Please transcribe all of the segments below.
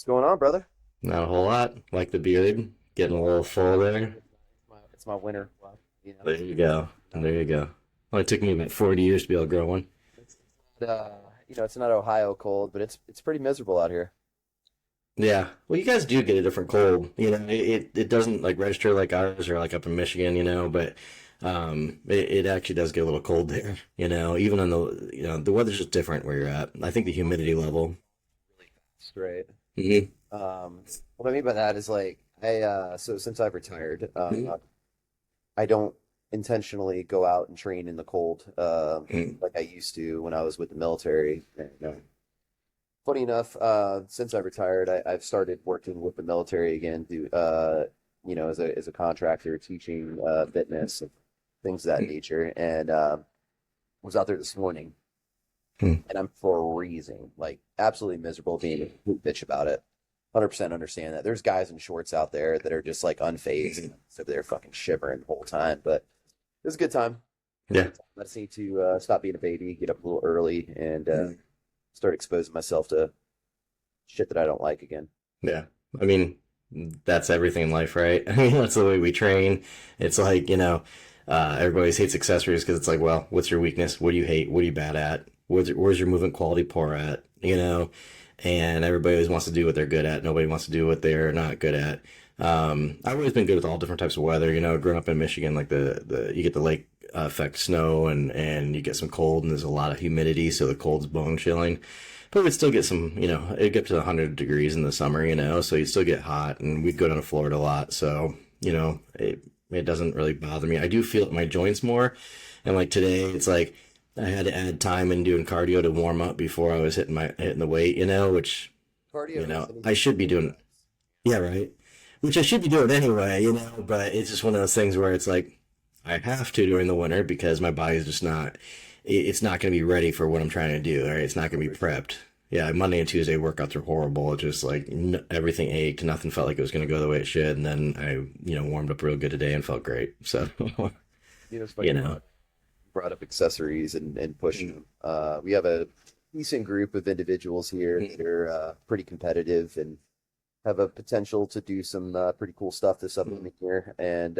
What's going on, brother? Not a whole lot. Like the beard, getting a little full there. It's my winter. Well, There you go. There you go. Well, it took me about 40 years to be able to grow one. it's uh, it's not Ohio cold, but it's pretty miserable out here. Yeah. Well, you guys do get a different cold. It doesn't like register like ours or like up in Michigan, but it actually does get a little cold there, even on the weather's just different where you're at. I think the humidity level. Straight. Hmm. What I mean by that is like so since I've retired, Hmm. I don't intentionally go out and train in the cold, Hmm. like I used to when I was with the military. Funny enough, since I retired, I've started working with the military again as a contractor, teaching fitness and things of that nature. And was out there this morning, and I'm freezing, like absolutely miserable, being a complete bitch about it. 100% understand that. There's guys in shorts out there that are just like unfazed, and so they're fucking shivering the whole time. But it was a good time. It was a Yeah. good time. I just need to stop being a baby, get up a little early, and start exposing myself to shit that I don't like again. Yeah. I mean, that's everything in life, right? I mean, that's the way we train. It's like, everybody always hates accessories because it's like, well, what's your weakness? What do you hate? What are you bad at? Where's your movement quality poor at? And everybody always wants to do what they're good at. Nobody wants to do what they're not good at. I've always been good with all different types of weather. Growing up in Michigan, like you get the lake effect snow and you get some cold and there's a lot of humidity, so the cold's bone chilling. But we'd still get some, it'd get to 100 degrees in the summer, so you'd still get hot. And we'd go down to Florida a lot. So, it doesn't really bother me. I do feel it in my joints more. And like today, it's like I had to add time in doing cardio to warm up before I was hitting the weight, which, Cardio is I anything should be but doing. Yeah, right. Which I should be doing anyway, but it's just one of those things where it's like I have to during the winter because my body's just not, it's not going to be ready for what I'm trying to do. Right? It's not going to be prepped. Yeah, Monday and Tuesday workouts are horrible. It just like everything ached, nothing felt like it was going to go the way it should. And then I warmed up real good today and felt great. So, it's funny you you know, brought up accessories and pushing them. We have a decent group of individuals here that are pretty competitive and have a potential to do some pretty cool stuff this upcoming year. And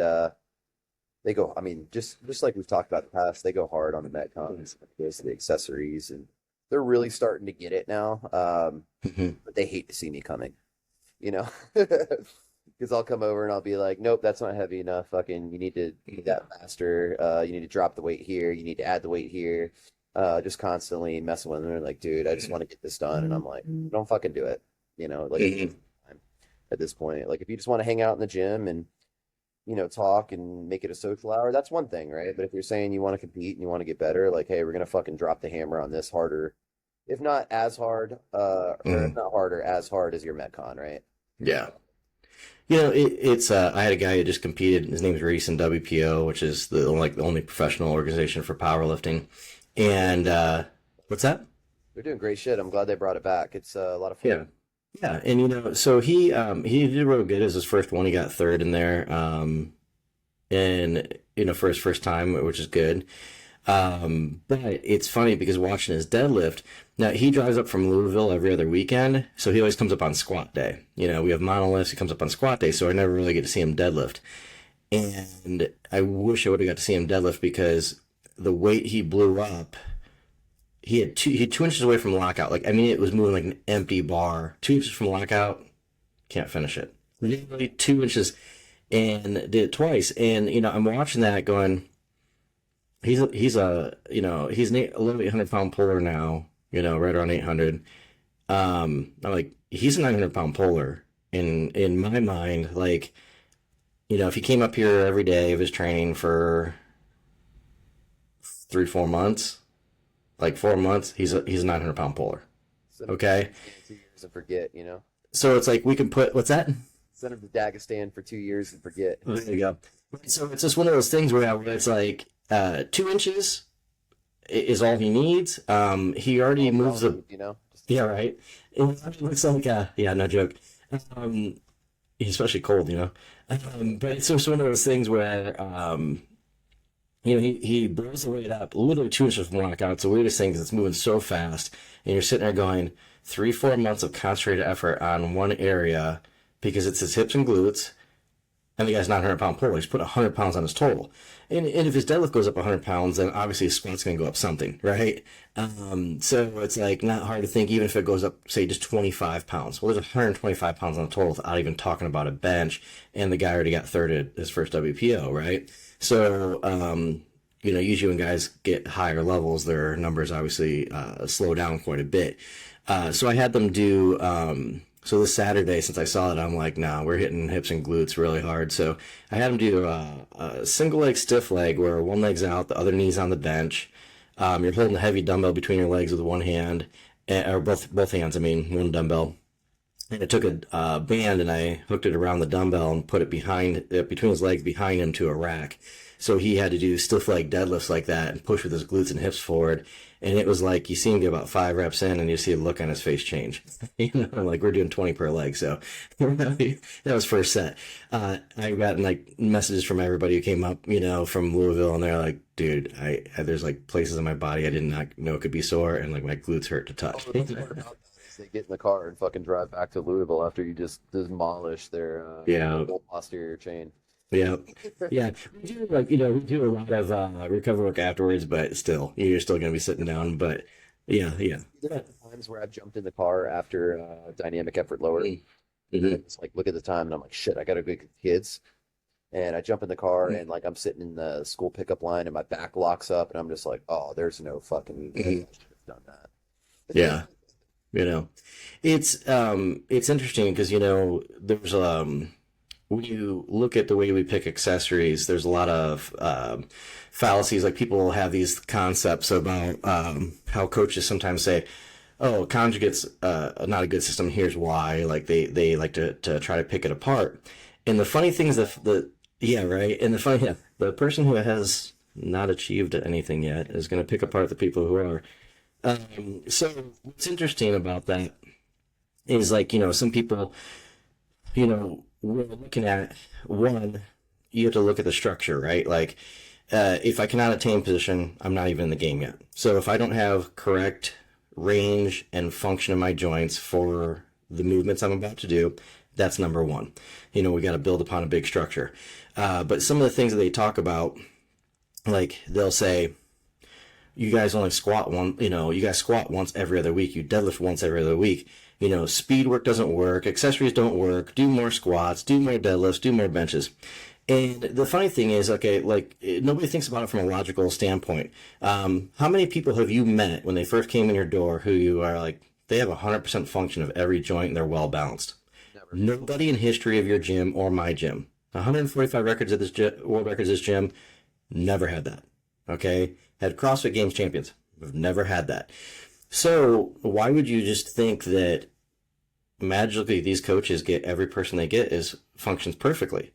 they go, I mean, just like we've talked about in the past, they go hard on the Metcons, when it goes to the accessories, and they're really starting to get it now. But they hate to see me coming, you know, because I'll come over and I'll be like, nope, that's not heavy enough. Fucking, you need to do that faster. You need to drop the weight here. You need to add the weight here. Just constantly messing with them. They're like, dude, I just want to get this done. And I'm like, don't fucking do it. Like at this point, like if you just want to hang out in the gym and talk and make it a social hour, that's one thing, right? But if you're saying you want to compete and you want to get better, like, hey, we're gonna fucking drop the hammer on this harder, if not as hard, or if not harder, as hard as your Metcon, right? yeah. It's I had a guy who just competed. His name's Reese in WPO, which is the only professional organization for powerlifting. And what's that? They're doing great shit. I'm glad they brought it back. It's a lot of fun. Yeah. Yeah, and so he did real good as his first one. He got third in there, and for his first time, which is good. But it's funny because watching his deadlift. Now he drives up from Louisville every other weekend, so he always comes up on squat day. We have monoliths. He comes up on squat day, so I never really get to see him deadlift. And I wish I would have got to see him deadlift because the weight he blew up, he had 2 inches away from lockout. Like I mean, it was moving like an empty bar. 2 inches from lockout, can't finish it. Literally 2 inches, and did it twice. And I'm watching that going. He's an 800 pound puller now. Right around 800. I'm like he's a 900 pound puller. In my mind, like if he came up here every day of his training for 3 4 months, like 4 months, he's a 900 pound puller. Send them Okay, to 2 years and forget. so it's like we can put what's that? Send them to Dagestan for 2 years and forget. There you go. So it's just one of those things where it's like 2 inches is all he needs. He already All moves y'all a need, just yeah, right. It looks like yeah, no joke. Um, Especially cold. But it's just one of those things where he blows the weight up literally 2 inches from knockout. It's the weirdest thing because it's moving so fast, and you're sitting there going, 3-4 months of concentrated effort on one area because it's his hips and glutes, and the guy's not a 100-pound puller. He's put 100 pounds on his total. And if his deadlift goes up 100 pounds, then obviously his squat's going to go up something, right? So it's like not hard to think, even if it goes up, say, just 25 pounds. Well, there's 125 pounds on the total without even talking about a bench, and the guy already got third at his first WPO, right? So, usually when guys get higher levels, their numbers obviously slow down quite a bit. So I had them do, so this Saturday, since I saw it, I'm like, nah, we're hitting hips and glutes really hard. So I had them do a single leg stiff leg where one leg's out, the other knee's on the bench. You're holding a heavy dumbbell between your legs with one hand, or both hands, one dumbbell. And I took a band and I hooked it around the dumbbell and put it between his legs behind him to a rack. So he had to do stiff leg deadlifts like that and push with his glutes and hips forward. And it was like, you see him get about 5 reps in and you see a look on his face change. Like we're doing 20 per leg. So that was first set. I got like messages from everybody who came up, from Louisville, and they're like, dude, there's like places in my body I did not know could be sore, and like my glutes hurt to touch. They get in the car and fucking drive back to Louisville after you just demolish their whole posterior chain. Yeah. Yeah. We do we do a lot of recovery work afterwards, but still, you're still going to be sitting down. But yeah. There are times where I've jumped in the car after dynamic effort lower. Mm-hmm. It's like, look at the time, and I'm like, shit, I gotta go get the kids. And I jump in the car, and like I'm sitting in the school pickup line, and my back locks up, and I'm just like, oh, there's no fucking way I should have done that. Yeah. It's interesting because, there's, when you look at the way we pick accessories, there's a lot of fallacies. Like people have these concepts about how coaches sometimes say, "Oh, Conjugate's not a good system. Here's why." Like they like to try to pick it apart. And the funny thing is the person who has not achieved anything yet is going to pick apart the people who are. So what's interesting about that is some people, we're looking at one, you have to look at the structure, right? Like, if I cannot attain position, I'm not even in the game yet. So if I don't have correct range and function in my joints for the movements I'm about to do, that's number one. We got to build upon a big structure. But some of the things that they talk about, like they'll say, you guys only squat you guys squat once every other week. You deadlift once every other week. Speed work doesn't work. Accessories don't work. Do more squats, do more deadlifts, do more benches. And the funny thing is, nobody thinks about it from a logical standpoint. How many people have you met when they first came in your door who you are like, they have 100% function of every joint and they're well balanced? Never. Nobody in history of your gym or my gym. 145 records at this world records this gym, never had that. Okay? Had CrossFit Games champions. We've never had that. So why would you just think that magically these coaches get every person they get functions perfectly?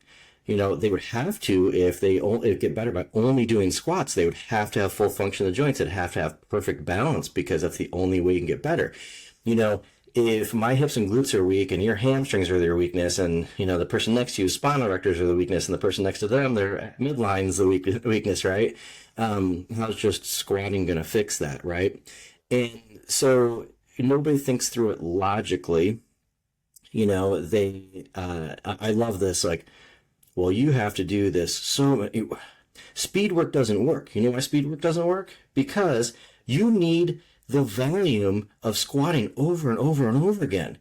They would have to, if they get better by only doing squats, they would have to have full function of the joints. They'd have to have perfect balance because that's the only way you can get better. If my hips and glutes are weak and your hamstrings are their weakness, and the person next to you, spinal erectors are the weakness, and the person next to them, their midline's the weakness, right? How's just squatting going to fix that, right? And so nobody thinks through it logically. I love this. Like, well, you have to do this. Speed work doesn't work. You know why speed work doesn't work? Because you need the volume of squatting over and over and over again,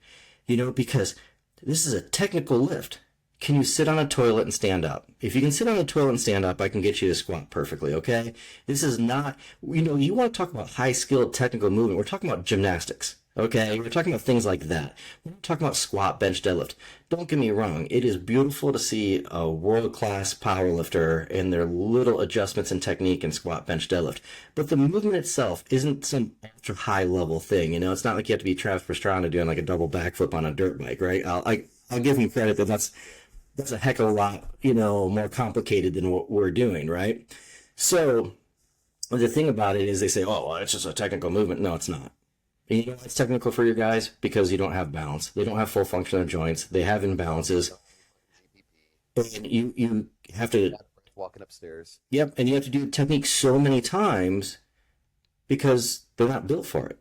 because this is a technical lift. Can you sit on a toilet and stand up? If you can sit on a toilet and stand up, I can get you to squat perfectly, okay? This is not, you want to talk about high-skilled technical movement. We're talking about gymnastics, okay? We're talking about things like that. We're not talking about squat, bench, deadlift. Don't get me wrong. It is beautiful to see a world-class powerlifter and their little adjustments in technique in squat, bench, deadlift. But the movement itself isn't some ultra high-level thing, It's not like you have to be Travis Pastrana doing like a double backflip on a dirt bike, right? I'll give him credit that that's a heck of a lot, more complicated than what we're doing, right? So the thing about it is they say, oh, well, it's just a technical movement. No, it's not. And it's technical for your guys because you don't have balance. They don't have full function of joints. They have imbalances. And you have to... Walking upstairs. Yep, and you have to do technique so many times because they're not built for it.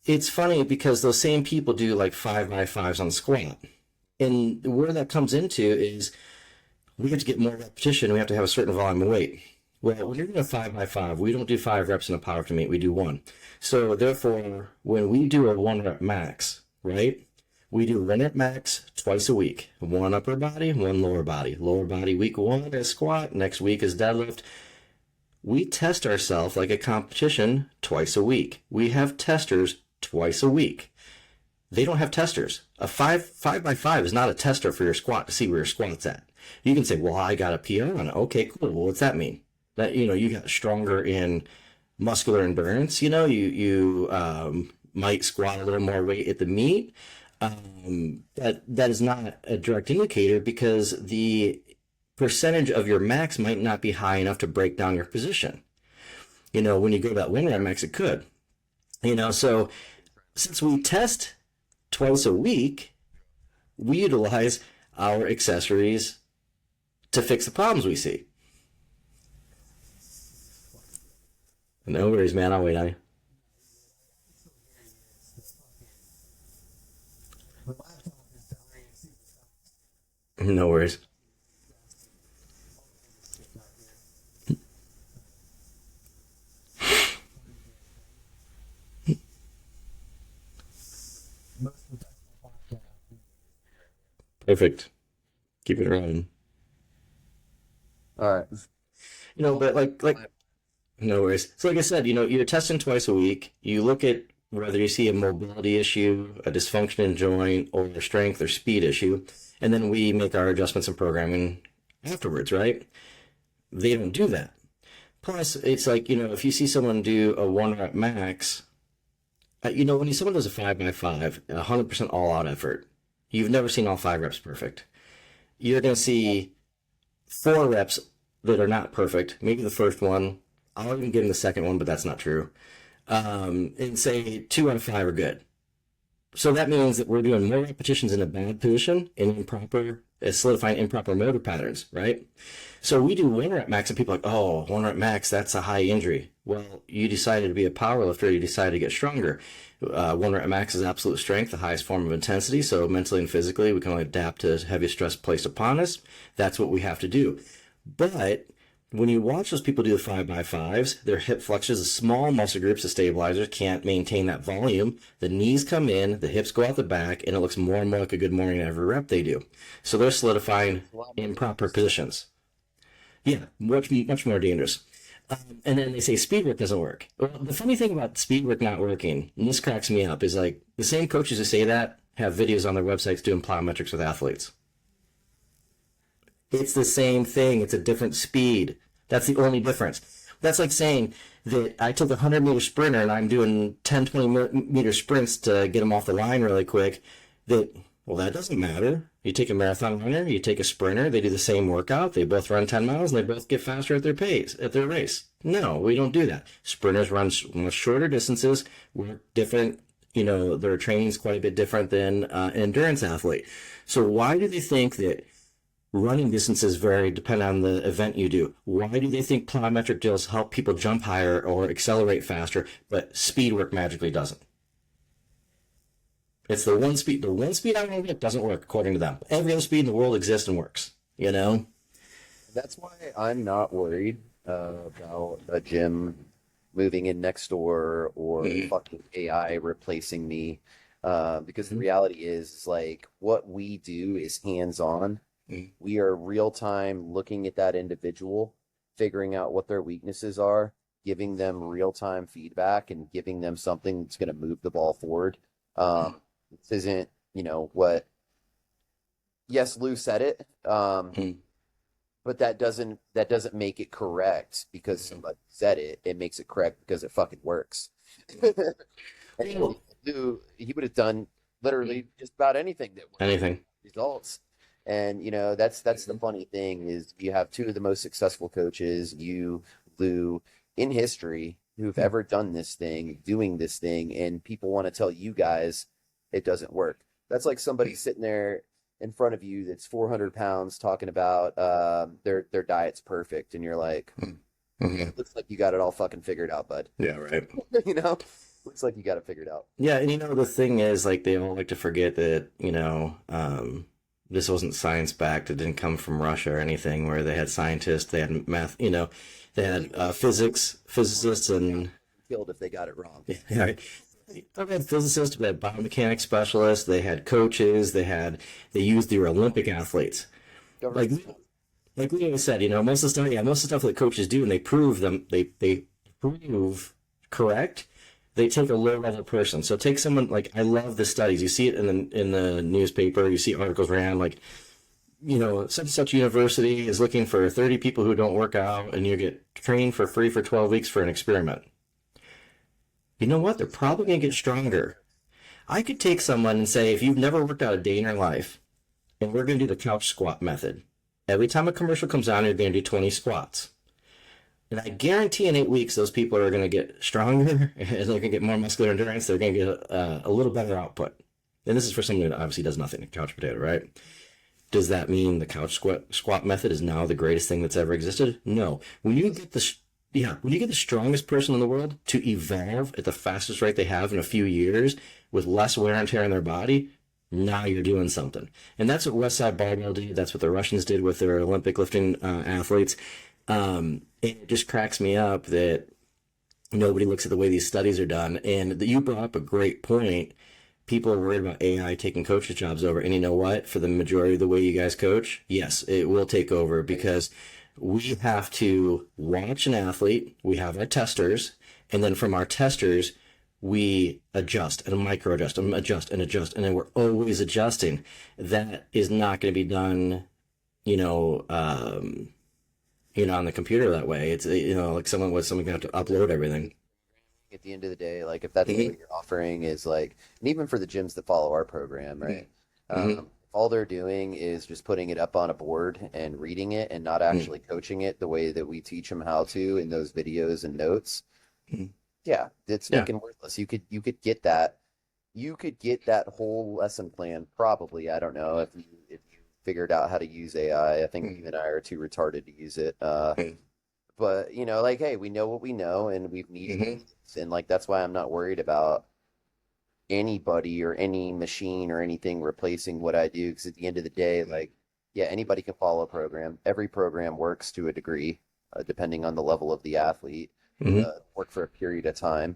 it's funny because those same people do like 5x5s on the squat. And where that comes into is we have to get more repetition. We have to have a certain volume of weight. Well, when you're doing a 5x5, we don't do 5 reps in a powerlifting meet. We do one. So therefore, when we do a 1 rep max, right? We do 1 rep max twice a week. One upper body, one lower body. Lower body week 1 is squat. Next week is deadlift. We test ourselves like a competition twice a week. We have testers twice a week. They don't have testers. A 5x5 is not a tester for your squat to see where your squat's at. You can say, well, I got a PR on it. Okay, cool. Well, what's that mean? That, you got stronger in muscular endurance. You might squat a little more weight at the meet. That is not a direct indicator because the percentage of your max might not be high enough to break down your position. When you go to that 1 rep max, it could. So since we test twice a week, we utilize our accessories to fix the problems we see. No worries, man. I'll wait on you. No worries. Perfect. Keep it running. All right. But like no worries. So like I said, you're testing twice a week. You look at whether you see a mobility issue, a dysfunction in joint, or a strength or speed issue, and then we make our adjustments and programming afterwards, right? They don't do that. Plus, it's like, if you see someone do a 1 rep max, when someone does a 5x5, 100% all out effort, you've never seen all 5 reps perfect. You're going to see 4 reps that are not perfect. Maybe the first one, I'll even give them the second one, but that's not true. And say 2 out of 5 are good. So that means that we're doing more repetitions in a bad position and solidifying improper motor patterns, right? So we do 1 rep max and people are like, oh, 1 rep max, that's a high injury. Well, you decided to be a power lifter, you decided to get stronger. 1 rep max is absolute strength, the highest form of intensity. So mentally and physically, we can only adapt to heavy stress placed upon us. That's what we have to do. But when you watch those people do the 5x5s, their hip flexors, the small muscle groups, the stabilizers can't maintain that volume. The knees come in, the hips go out the back, and it looks more and more like a good morning every rep they do. So they're solidifying improper positions. Yeah, much more dangerous. And then they say speed work doesn't work. Well, the funny thing about speed work not working, and this cracks me up, is like the same coaches who say that have videos on their websites doing plyometrics with athletes. It's the same thing. It's a different speed. That's the only difference. That's like saying that I took a 100-meter sprinter and I'm doing 10, 20-meter sprints to get them off the line really quick. Well, that doesn't matter. You take a marathon runner, you take a sprinter, they do the same workout, they both run 10 miles, and they both get faster at their pace, at their race. No, we don't do that. Sprinters run much shorter distances, work different, their training's quite a bit different than an endurance athlete. So why do they think that running distances vary depending on the event you do? Why do they think plyometric drills help people jump higher or accelerate faster, but speed work magically doesn't? It's the one speed I want to get doesn't work according to them. Every other speed in the world exists and works, That's why I'm not worried about a gym moving in next door or fucking AI replacing me. Because the reality is like what we do is hands-on. We are real time looking at that individual, figuring out what their weaknesses are, giving them real time feedback and giving them something that's going to move the ball forward. This isn't, what, yes, Lou said it. But that doesn't make it correct because somebody said it. It makes it correct because it fucking works. And Lou, he would have done literally just about anything that would Anything. results. And that's the funny thing is you have two of the most successful coaches, you, Lou, in history who've ever done this thing, doing this thing, and people want to tell you guys it doesn't work. That's like somebody sitting there in front of you that's 400 pounds talking about their diet's perfect, and you're like, Mm-hmm. it looks like you got it all fucking figured out, bud. Yeah, right. you know? Looks like you got it figured out. Yeah, and the thing is, like, they all like to forget that, this wasn't science backed. It didn't come from Russia or anything, where they had scientists, they had math, they had physicists, and Killed if they got it wrong. yeah, right. They had physicists, they had biomechanics specialists, they had coaches, they used their Olympic athletes. Like, Government. like Leo said, most of the stuff, yeah, most of the stuff that coaches do, and they prove them, they prove correct. They take a low level person. So take someone like, I love the studies. You see it in the newspaper. You see articles around like, such and such university is looking for 30 people who don't work out, and you get trained for free for 12 weeks for an experiment. You know what? They're probably going to get stronger. I could take someone and say, if you've never worked out a day in your life, and we're going to do the couch squat method. Every time a commercial comes on, you're going to do 20 squats. And I guarantee in 8 weeks, those people are going to get stronger, and they're going to get more muscular endurance. They're going to get a little better output. And this is for someone that obviously does nothing, a couch potato, right? Does that mean the couch squat method is now the greatest thing that's ever existed? No. When you get the strongest person in the world to evolve at the fastest rate they have in a few years with less wear and tear on their body, now you're doing something. And that's what Westside Barbell did. That's what the Russians did with their Olympic lifting athletes. It just cracks me up that nobody looks at the way these studies are done. And you brought up a great point. People are worried about AI taking coaches' jobs over. And you know what? For the majority of the way you guys coach, yes, it will take over, because we have to watch an athlete. We have our testers. And then from our testers, we adjust and micro adjust and adjust and adjust. And then we're always adjusting. That is not going to be done, on the computer that way. It's, like someone going to have to upload everything. At the end of the day, like if that's what you're offering is like, and even for the gyms that follow our program, right? If all they're doing is just putting it up on a board and reading it and not actually coaching it the way that we teach them how to in those videos and notes, yeah, it's fucking worthless. You could get that whole lesson plan probably. I don't know if you figured out how to use AI. I think you and I are too retarded to use it. But like, hey, we know what we know, and we've needed it, and like that's why I'm not worried about anybody or any machine or anything replacing what I do. Because at the end of the day, like, yeah, anybody can follow a program. Every program works to a degree, depending on the level of the athlete. Work for a period of time.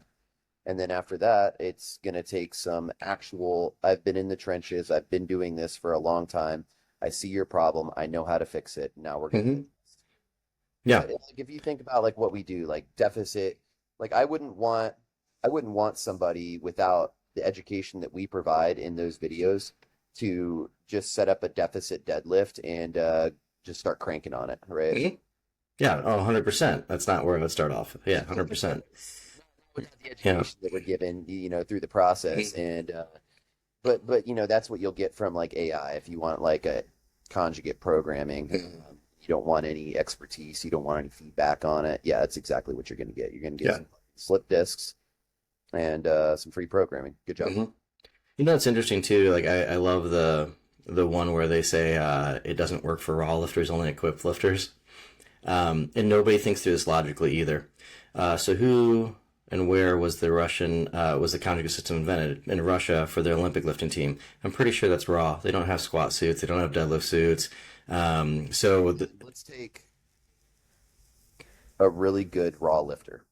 And then after that, it's going to take some actual, I've been in the trenches. I've been doing this for a long time. I see your problem. I know how to fix it. Now we're going to. Yeah. Like if you think about like what we do, like deficit, like I wouldn't want somebody without the education that we provide in those videos to just set up a deficit deadlift and just start cranking on it, right? Yeah, 100%. That's not where I would start off. Yeah, 100%. The education that we're given, through the process, and but that's what you'll get from like AI if you want like a conjugate programming. You don't want any expertise, you don't want any feedback on it. Yeah, that's exactly what you're going to get. You're going to get some slip discs and some free programming. Good job. It's interesting too. Like I love the one where they say it doesn't work for raw lifters, only equipped lifters. And nobody thinks through this logically either. So who and where was the conjugate system invented? In Russia for their Olympic lifting team. I'm pretty sure that's raw. They don't have squat suits. They don't have deadlift suits. Let's take a really good raw lifter.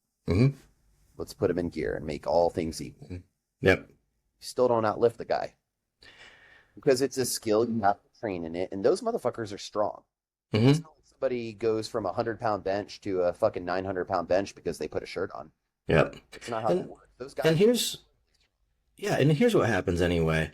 Let's put him in gear and make all things equal. Yep. You still don't outlift the guy because it's a skill. You have to train in it, and those motherfuckers are strong. It's not like somebody goes from a 100-pound bench to a fucking 900-pound bench because they put a shirt on. Yep. It's not how that works. Those guys. And here's what happens anyway.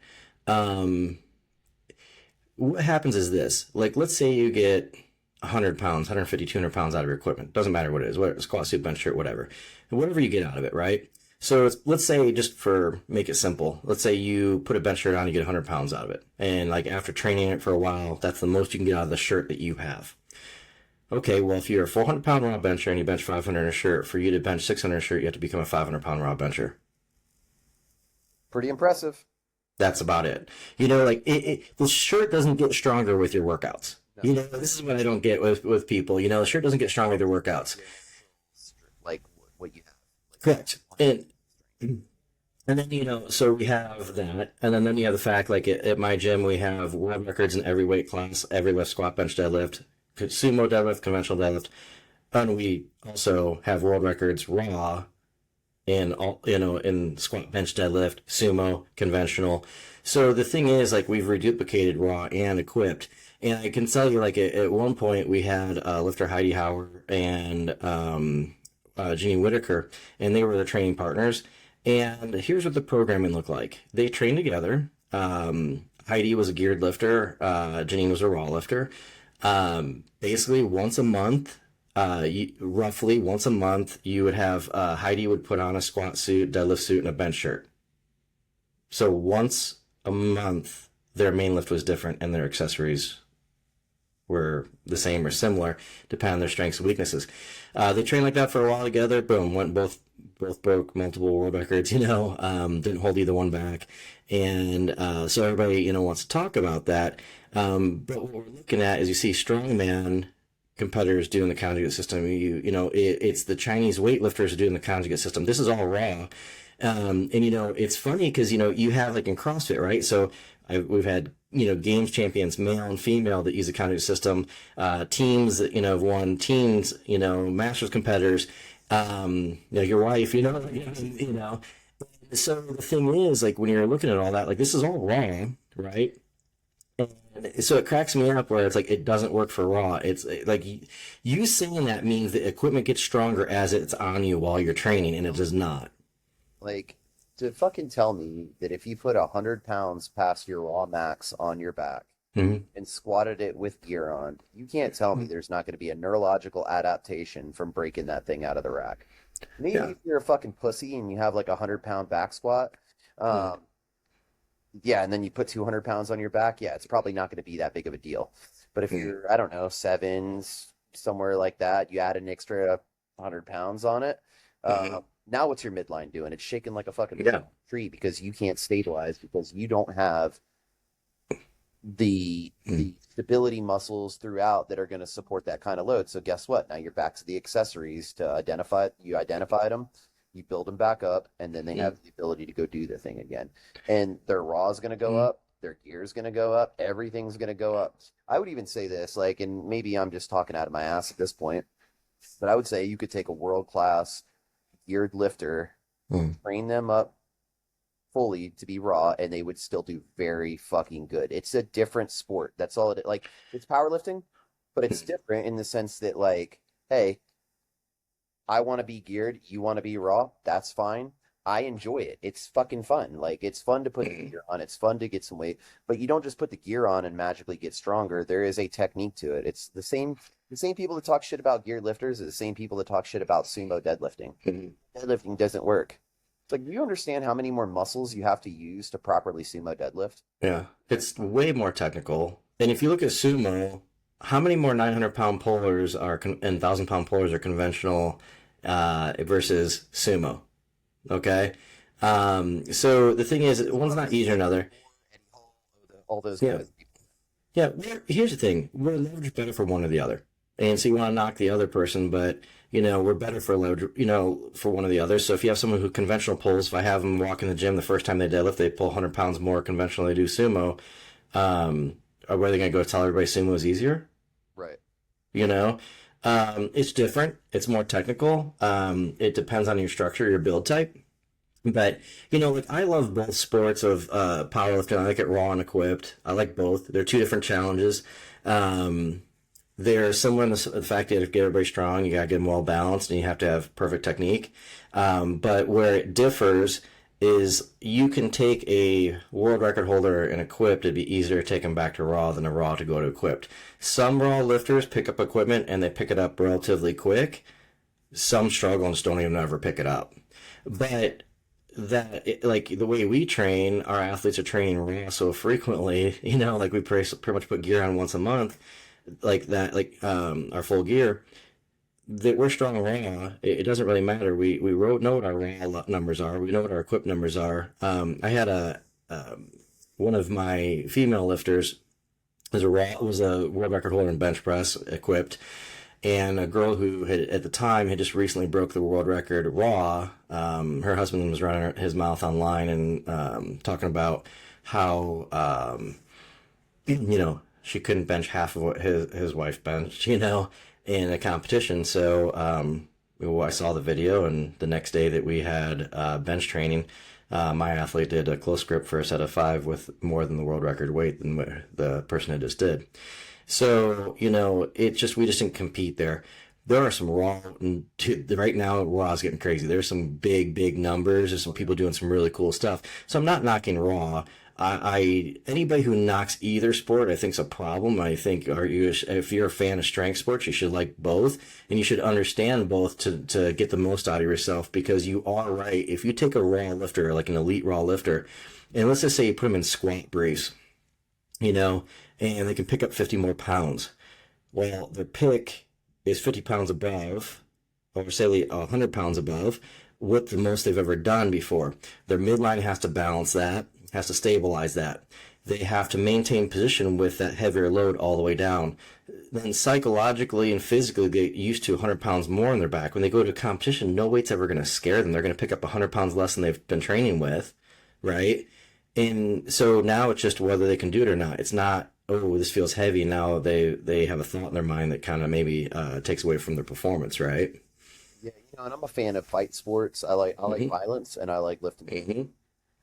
What happens is this. Like, let's say you get 100 pounds, 150, 200 pounds out of your equipment. Doesn't matter what it is, whether it's squat suit, bench shirt, whatever. And whatever you get out of it, right? So let's say, just for make it simple, let's say you put a bench shirt on, you get 100 pounds out of it. And like after training it for a while, that's the most you can get out of the shirt that you have. Okay, well, if you're a 400-pound raw bencher and you bench 500 in a shirt, for you to bench 600 in a shirt, you have to become a 500-pound raw bencher. Pretty impressive. That's about it. Like the shirt doesn't get stronger with your workouts. No. This is what I don't get with people. The shirt doesn't get stronger with your workouts. Like what you have. Correct. And And then, so we have that. And then you have the fact, like at my gym, we have world records in every weight class, every lift, squat, bench, deadlift, sumo deadlift, conventional deadlift. And we also have world records raw in all, in squat, bench, deadlift, sumo, conventional. So the thing is, like, we've reduplicated raw and equipped. And I can tell you, like, at one point we had lifter Heidi Hauer and Jeannie Whitaker, and they were the training partners. And here's what the programming looked like. They trained together. Heidi was a geared lifter. Janine was a raw lifter. Basically, once a month, roughly once a month, you would have Heidi would put on a squat suit, deadlift suit, and a bench shirt. So once a month, their main lift was different, and their accessories were the same or similar, depending on their strengths and weaknesses. They trained like that for a while together. Boom, went both broke multiple world records. Didn't hold either one back, and so everybody wants to talk about that. But what we're looking at is you see strongman competitors doing the conjugate system. It's the Chinese weightlifters doing the conjugate system. This is all raw. It's funny because, you have like in CrossFit, right? So we've had, games champions, male and female, that use the conjugate system, teams that, have won teams, masters competitors, your wife, you know. So the thing is, like, when you're looking at all that, like, this is all raw, right? And so it cracks me up where it's like it doesn't work for raw. It's like you saying that means the equipment gets stronger as it's on you while you're training, and it does not. Like, to fucking tell me that if you put 100 pounds past your raw max on your back Hmm. and squatted it with gear on, you can't tell me there's not going to be a neurological adaptation from breaking that thing out of the rack. Maybe Yeah. if you're a fucking pussy and you have like a 100 pound back squat, um, yeah, and then you put 200 pounds on your back, yeah, it's probably not going to be that big of a deal. But if you're, I don't know, sevens, somewhere like that, you add an extra 100 pounds on it. Mm-hmm. Now what's your midline doing? It's shaking like a fucking Yeah. tree because you can't stabilize because you don't have the stability muscles throughout that are going to support that kind of load. So guess what? Now you're back to the accessories to identify. You identified them, you build them back up, and then they have the ability to go do the thing again. And their raw is going to go up, their gear is going to go up, everything's going to go up. I would even say this, like, and maybe I'm just talking out of my ass at this point, but I would say you could take a world class geared lifter, Mm. train them up fully to be raw, and they would still do very fucking good. It's a different sport. That's all it like. It's powerlifting, but it's different in the sense that, like, hey, I want to be geared, you want to be raw, that's fine. I enjoy it. It's fucking fun. Like, it's fun to put the gear on. It's fun to get some weight, but you don't just put the gear on and magically get stronger. There is a technique to it. It's the same people that talk shit about geared lifters are the same people that talk shit about sumo deadlifting. Mhm. Deadlifting doesn't work. It's like, do you understand how many more muscles you have to use to properly sumo deadlift? Yeah. It's way more technical. And if you look at sumo, how many more 900-pound pullers and 1,000-pound pullers are conventional versus sumo? Okay. So the thing is, one's not easier than another. All those Yeah. guys. Yeah, here's the thing. We're leveraged better for one or the other. And so you want to knock the other person, but we're better for leverage, for one or the other. So if you have someone who conventional pulls, if I have them walk in the gym the first time they deadlift, they pull 100 pounds more conventional than they do sumo, are they going to go tell everybody sumo is easier? Right. You know, it's different. It's more technical. It depends on your structure, your build type. But like I love both sports of powerlifting. I like it raw and equipped. I like both. They're two different challenges. Um, they're similar in the fact that you have to get everybody strong, you gotta get them well balanced, and you have to have perfect technique. But where it differs is you can take a world record holder and equipped. It'd be easier to take them back to raw than a raw to go to equipped. Some raw lifters pick up equipment and they pick it up relatively quick. Some struggle and just don't even ever pick it up. But like the way we train, our athletes are training raw so frequently, like we pretty much put gear on once a month, like that, like our full gear, that we're strong raw. It doesn't really matter. We know what our raw numbers are. We know what our equipped numbers are. I had one of my female lifters was a world record holder in bench press equipped, and a girl who had at the time had just recently broke the world record raw. Her husband was running his mouth online and talking about how she couldn't bench half of what his wife benched, in a competition. So I saw the video, and the next day that we had bench training, my athlete did a close grip for a set of 5 with more than the world record weight than what the person had just did. So, we just didn't compete there. There are some right now, Raw is getting crazy. There's some big numbers. There's some people doing some really cool stuff. So I'm not knocking Raw. Anybody who knocks either sport, I think, is a problem. I think, if you're a fan of strength sports, you should like both, and you should understand both to get the most out of yourself, because you are right. If you take a raw lifter, like an elite raw lifter, and let's just say you put them in squat briefs, and they can pick up 50 more pounds. Well, their pick is 50 pounds above, or say 100 pounds above, what the most they've ever done before. Their midline has to balance that, has to stabilize that. They have to maintain position with that heavier load all the way down. Then psychologically and physically get used to 100 pounds more on their back. When they go to competition, no weight's ever going to scare them. They're going to pick up 100 pounds less than they've been training with, right? And so now it's just whether they can do it or not. It's not, oh, this feels heavy. Now they have a thought in their mind that kind of maybe takes away from their performance, right? Yeah, and I'm a fan of fight sports. I like violence, and I like lifting. Mm-hmm.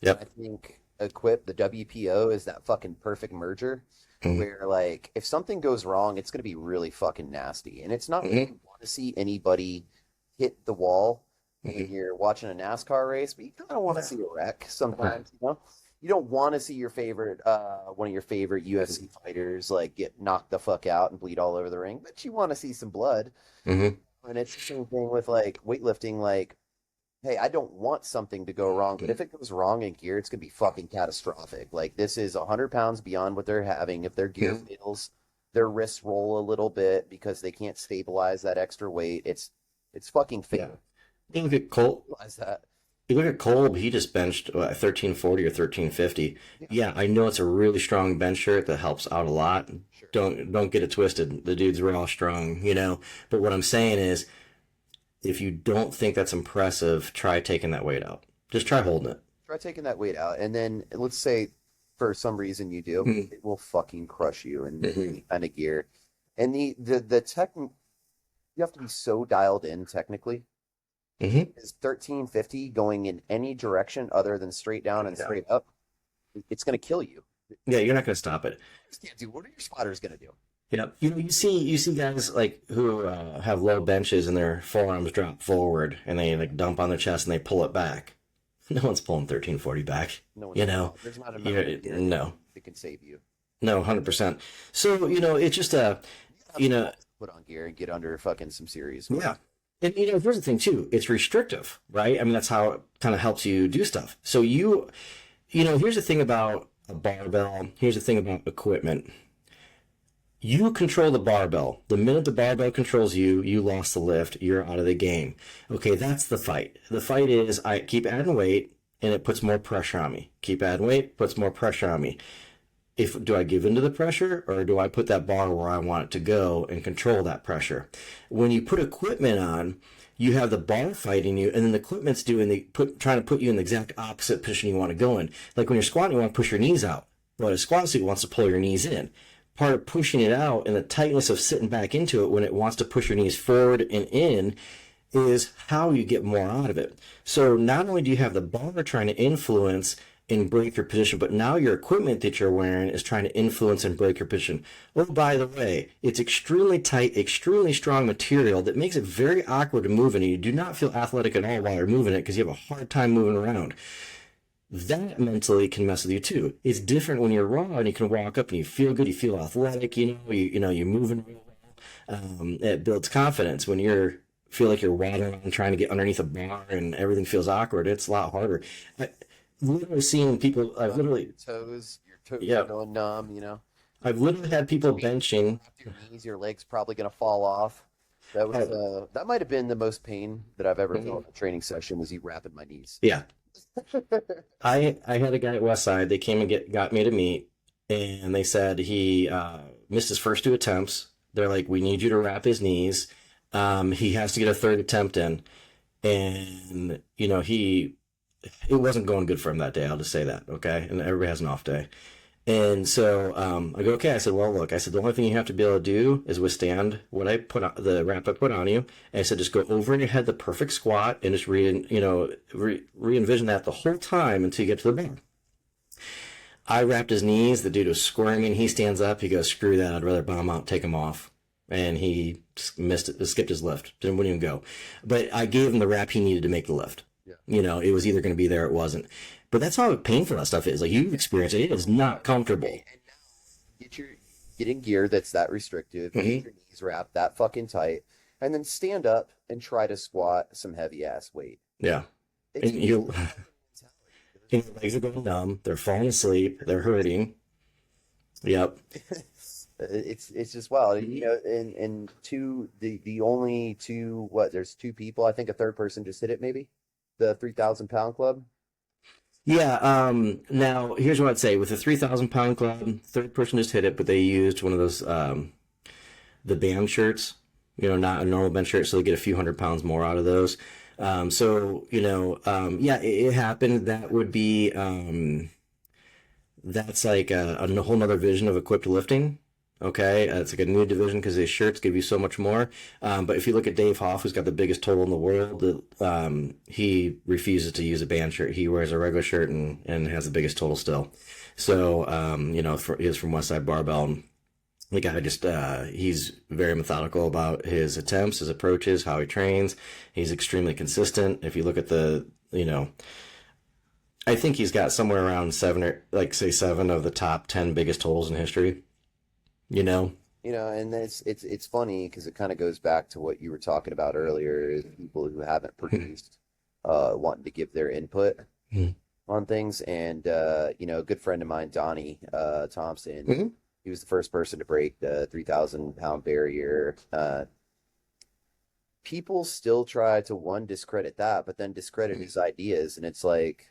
Yep. I think Equip, the WPO, is that fucking perfect merger where, like, if something goes wrong, it's going to be really fucking nasty. And it's not that you want to see anybody hit the wall when you're watching a NASCAR race, but you kind of want to see a wreck sometimes, You don't want to see your favorite, one of your favorite UFC fighters, like, get knocked the fuck out and bleed all over the ring, but you want to see some blood. And it's the same thing with, like, weightlifting, like, hey, I don't want something to go wrong, but if it goes wrong in gear, it's going to be fucking catastrophic. Like, this is 100 pounds beyond what they're having. If their gear fails, their wrists roll a little bit because they can't stabilize that extra weight. It's fucking fatal. You look at Cole. Realize that. You look at Kolb, he just benched 1340 or 1350. Yeah, I know it's a really strong bench shirt that helps out a lot. Sure. Don't get it twisted. The dude's real strong, But what I'm saying is, if you don't think that's impressive, try taking that weight out. Just try holding it. Try taking that weight out. And then let's say for some reason you do, it will fucking crush you in any kind of gear. And the tech, you have to be so dialed in technically. Is 1350 going in any direction other than straight down and straight up? It's going to kill you. Yeah, you're not going to stop it. Dude, what are your spotters going to do? You see guys like who have low benches and their forearms drop forward and they like dump on their chest and they pull it back. No one's pulling 1340 back. No, there's not enough no. It can save you. No, 100%. So it's just put on gear and get under fucking some serious work. Yeah. And here's the thing too. It's restrictive, right? I mean, that's how it kind of helps you do stuff. So here's the thing about a barbell. Here's the thing about equipment. You control the barbell. The minute the barbell controls you, you lost the lift. You're out of the game. Okay, that's the fight. The fight is I keep adding weight, and it puts more pressure on me. Keep adding weight, puts more pressure on me. Do I give into the pressure, or do I put that bar where I want it to go and control that pressure? When you put equipment on, you have the bar fighting you, and then the equipment's trying to put you in the exact opposite position you want to go in. Like when you're squatting, you want to push your knees out. Well, a squat suit wants to pull your knees in. Part of pushing it out and the tightness of sitting back into it when it wants to push your knees forward and in is how you get more out of it. So not only do you have the bar trying to influence and break your position, but now your equipment that you're wearing is trying to influence and break your position. Oh, by the way, it's extremely tight, extremely strong material that makes it very awkward to move in, and you do not feel athletic at all while you're moving it because you have a hard time moving around. That mentally can mess with you too. It's different when you're raw and you can walk up and you feel good, you feel athletic, you're moving real well. It builds confidence. When feel like you're waddling around trying to get underneath a bar and everything feels awkward, it's a lot harder. I've literally seen people, your toes going numb, I've literally had people benching. Your knees, your legs probably going to fall off. That might have been the most pain that I've ever felt in a training session, was you wrapping my knees. Yeah. I had a guy at Westside. They came and got me to meet, and they said he missed his first 2 attempts They're like, we need you to wrap his knees. He has to get a third attempt in. And, it wasn't going good for him that day. I'll just say that. Okay. And everybody has an off day. And so I go, okay. I said, well, look, I said, the only thing you have to be able to do is withstand what I put on the wrap I put on you. And I said, just go over in your head the perfect squat and just re-envision that the whole time until you get to the bar. I wrapped his knees. The dude was squirming. He stands up. He goes, screw that. I'd rather bomb out, take him off. And he missed it, skipped his lift. Wouldn't even go. But I gave him the wrap he needed to make the lift. Yeah. It was either going to be there or it wasn't. But that's how painful that stuff is. Like, you've experienced it. It is not comfortable. And now get in gear that's that restrictive, get your knees wrapped that fucking tight, and then stand up and try to squat some heavy ass weight. Yeah. And your legs are going numb. They're falling asleep. They're hurting. Yep. It's just wild, and the only two, there's two people. I think a third person just hit it, maybe the 3,000 pound club. Yeah. Now here's what I'd say with the 3,000 pound club. Third person just hit it, but they used one of those the band shirts. Not a normal band shirt, so they get a few 100 pounds more out of those. Yeah, it happened. That would be that's like a whole nother vision of equipped lifting. Okay, it's like a new division because these shirts give you so much more. But if you look at Dave Hoff, who's got the biggest total in the world, he refuses to use a band shirt. He wears a regular shirt and has the biggest total still. So, he's from Westside Barbell. And the guy just, he's very methodical about his attempts, his approaches, how he trains. He's extremely consistent. If you look at I think he's got somewhere around 7 of the top 10 biggest totals in history. And it's funny because it kind of goes back to what you were talking about earlier, is people who haven't produced, wanting to give their input on things. And, a good friend of mine, Donnie Thompson, he was the first person to break the 3,000 pound barrier. People still try to discredit that, but then discredit his ideas. And it's like,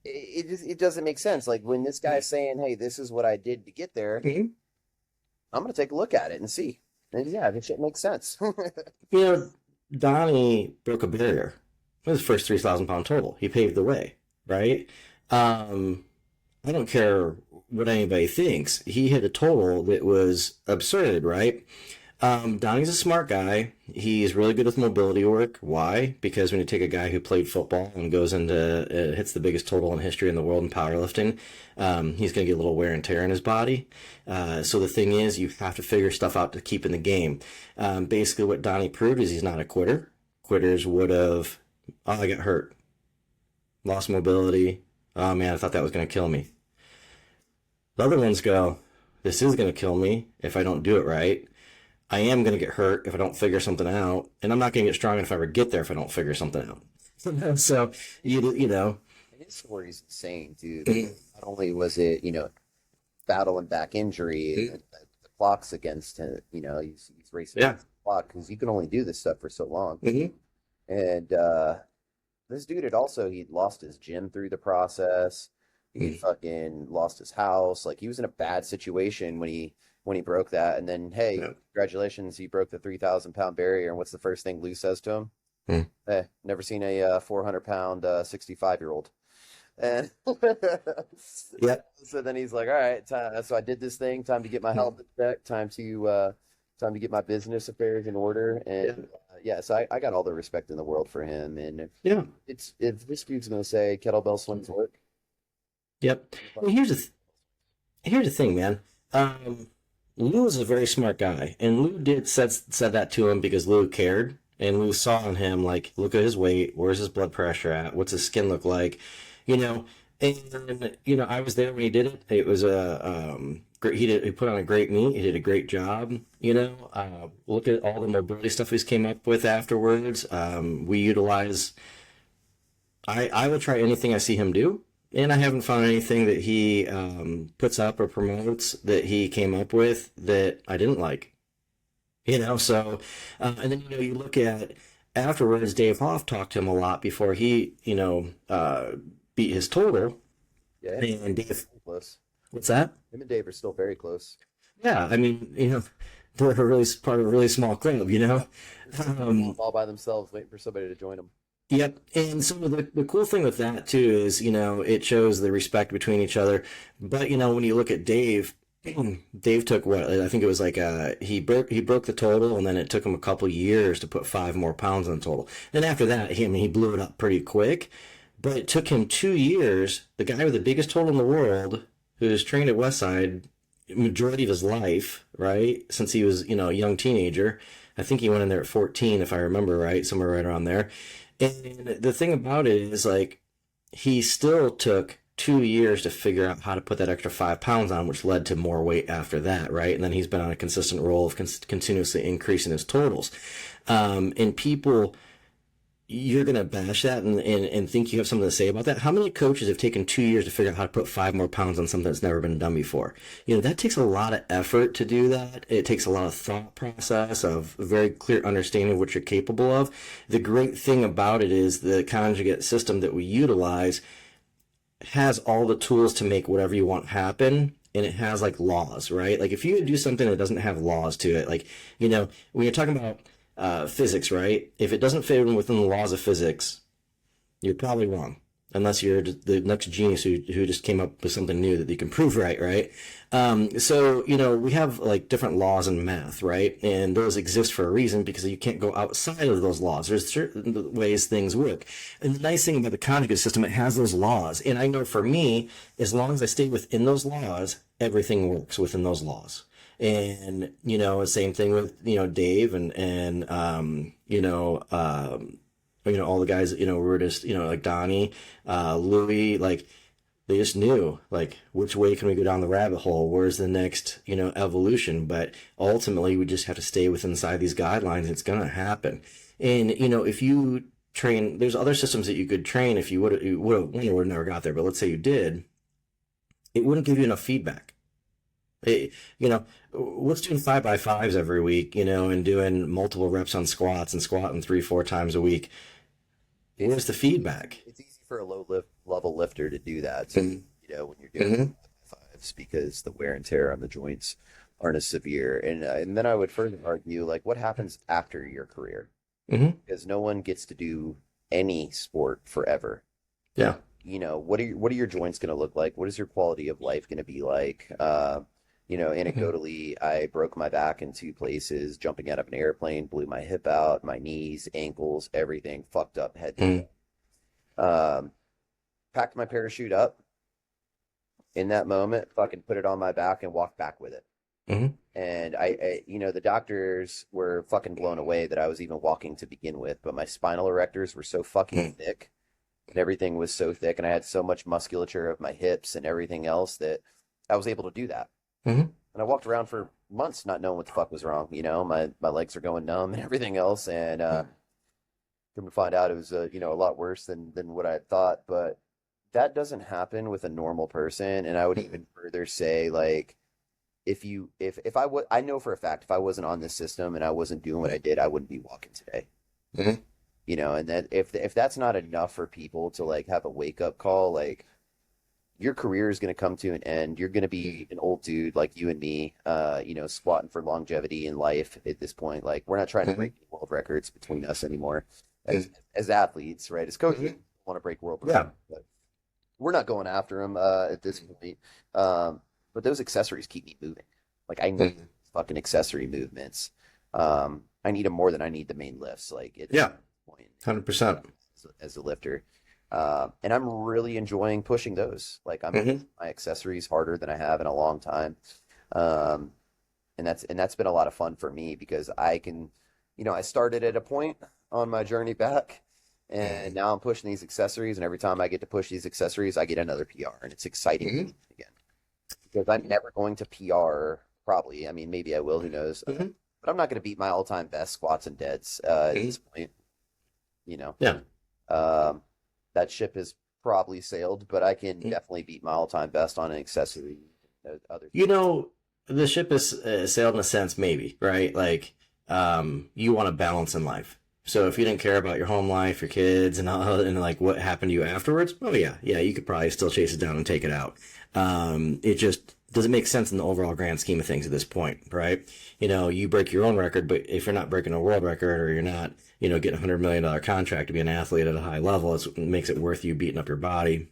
it doesn't make sense. Like when this guy's saying, "Hey, this is what I did to get there," I'm gonna take a look at it and see. And yeah, this shit makes sense. Donnie broke a barrier. It was his first 3,000 pound total. He paved the way, right? I don't care what anybody thinks. He hit a total that was absurd, right? Donnie's a smart guy. He's really good with mobility work. Why? Because when you take a guy who played football and goes into hits the biggest total in history in the world in powerlifting, he's going to get a little wear and tear in his body. So the thing is, you have to figure stuff out to keep in the game. Basically, what Donnie proved is he's not a quitter. Quitters would have, I got hurt, lost mobility. Oh man, I thought that was going to kill me. The other ones go, this is going to kill me if I don't do it right. I am going to get hurt if I don't figure something out, and I'm not going to get strong if I ever get there if I don't figure something out. So, And his story's insane, dude. Not only was it, battling back injury, and the clock's against him, he's racing against the clock because you can only do this stuff for so long. And this dude he'd lost his gym through the process. He fucking lost his house. Like, he was in a bad situation when he broke that. And then, hey, congratulations, he broke the 3,000 pound barrier. And what's the first thing Lou says to him? Hey, never seen a 400 pound 65-year-old. And so then he's like, all right, so I did this thing. Time to get my health in check. Time to get my business affairs in order. And so I got all the respect in the world for him. And if this dude's gonna say kettlebell swings work. Yep. Well, here's the thing, man. Lou is a very smart guy, and Lou said that to him because Lou cared, and Lou saw in him, like, look at his weight, where's his blood pressure at, what's his skin look like, and I was there when he did it. It was he put on a great meet. He did a great job. Look at all the mobility stuff he's came up with afterwards. We utilize. I will try anything I see him do. And I haven't found anything that he puts up or promotes that he came up with that I didn't like. So, and then, you look at afterwards, Dave Hoff talked to him a lot before he, beat his total. Yeah, and Dave, What's that? Him and Dave are still very close. Yeah, I mean, they're a really part of a really small club, Um, All by themselves, waiting for somebody to join them. Yep. And so the cool thing with that too is, it shows the respect between each other. But, when you look at Dave, Dave took what I think it was like he broke the total, and then it took him a couple years to put 5 more pounds on the total. And after that, he blew it up pretty quick. But it took him 2 years. The guy with the biggest total in the world, who's trained at Westside majority of his life, right? Since he was, a young teenager. I think he went in there at 14, if I remember right, somewhere right around there. And the thing about it is, like, he still took 2 years to figure out how to put that extra 5 pounds on, which led to more weight after that, right? And then he's been on a consistent roll of continuously increasing his totals. And people, you're going to bash that and think you have something to say about that. How many coaches have taken 2 years to figure out how to put 5 more pounds on something that's never been done before? That takes a lot of effort to do that. It takes a lot of thought process of a very clear understanding of what you're capable of. The great thing about it is the conjugate system that we utilize has all the tools to make whatever you want happen. And it has like laws, right? Like if you do something that doesn't have laws to it, like, when you're talking about physics, right? If it doesn't fit within the laws of physics, you're probably wrong. Unless you're the next genius who just came up with something new that you can prove right, right? So, we have like different laws in math, right? And those exist for a reason because you can't go outside of those laws. There's certain ways things work. And the nice thing about the conjugate system, it has those laws. And I know for me, as long as I stay within those laws, everything works within those laws. And, same thing with, Dave and all the guys that, were just, like Donnie, Louie, like they just knew like which way can we go down the rabbit hole? Where's the next, evolution? But ultimately we just have to stay within inside these guidelines. It's going to happen. And, if you train, there's other systems that you could train if you would have never got there. But let's say you did, it wouldn't give you enough feedback. What's doing 5x5s every week, and doing multiple reps on squats and squatting 3-4 times a week? Where's the feedback? It's easy for a level lifter to do that. So, when you're doing fives, because the wear and tear on the joints aren't as severe. And then I would further argue, like, what happens after your career? Because no one gets to do any sport forever. Yeah. What are your joints going to look like? What is your quality of life going to be like? Anecdotally, I broke my back in 2 places, jumping out of an airplane, blew my hip out, my knees, ankles, everything fucked up head to toe. Packed my parachute up in that moment, fucking put it on my back and walked back with it. And the doctors were fucking blown away that I was even walking to begin with, but my spinal erectors were so fucking thick and everything was so thick, and I had so much musculature of my hips and everything else that I was able to do that. And I walked around for months not knowing what the fuck was wrong. My legs are going numb and everything else. And come to find out it was a lot worse than what I had thought. But that doesn't happen with a normal person. And I would even further say, like, if I know for a fact if I wasn't on this system and I wasn't doing what I did, I wouldn't be walking today. And that if that's not enough for people to like have a wake up call, like, your career is going to come to an end. You're going to be an old dude like you and me, squatting for longevity in life at this point. Like, we're not trying to break world records between us anymore as athletes, right? As coaches, we want to break world records, but we're not going after them at this point. But those accessories keep me moving. Like, I need fucking accessory movements. I need them more than I need the main lifts. Like, at this point, 100%. As a lifter. And I'm really enjoying pushing those. Like, I'm making my accessories harder than I have in a long time. And that's been a lot of fun for me because I can, I started at a point on my journey back, and now I'm pushing these accessories, and every time I get to push these accessories, I get another PR, and it's exciting again. Because I'm never going to PR, probably. I mean, maybe I will, who knows. But I'm not going to beat my all-time best squats and deads at this point. Yeah. That ship has probably sailed, but I can definitely beat my all-time best on an accessory. Other the ship is sailed in a sense, maybe, right? Like, you want a balance in life. So if you didn't care about your home life, your kids, and all, and like what happened to you afterwards, oh yeah, you could probably still chase it down and take it out. It just doesn't make sense in the overall grand scheme of things at this point, right? You break your own record, but if you're not breaking a world record or you're not, getting $100 million contract to be an athlete at a high level, it makes it worth you beating up your body.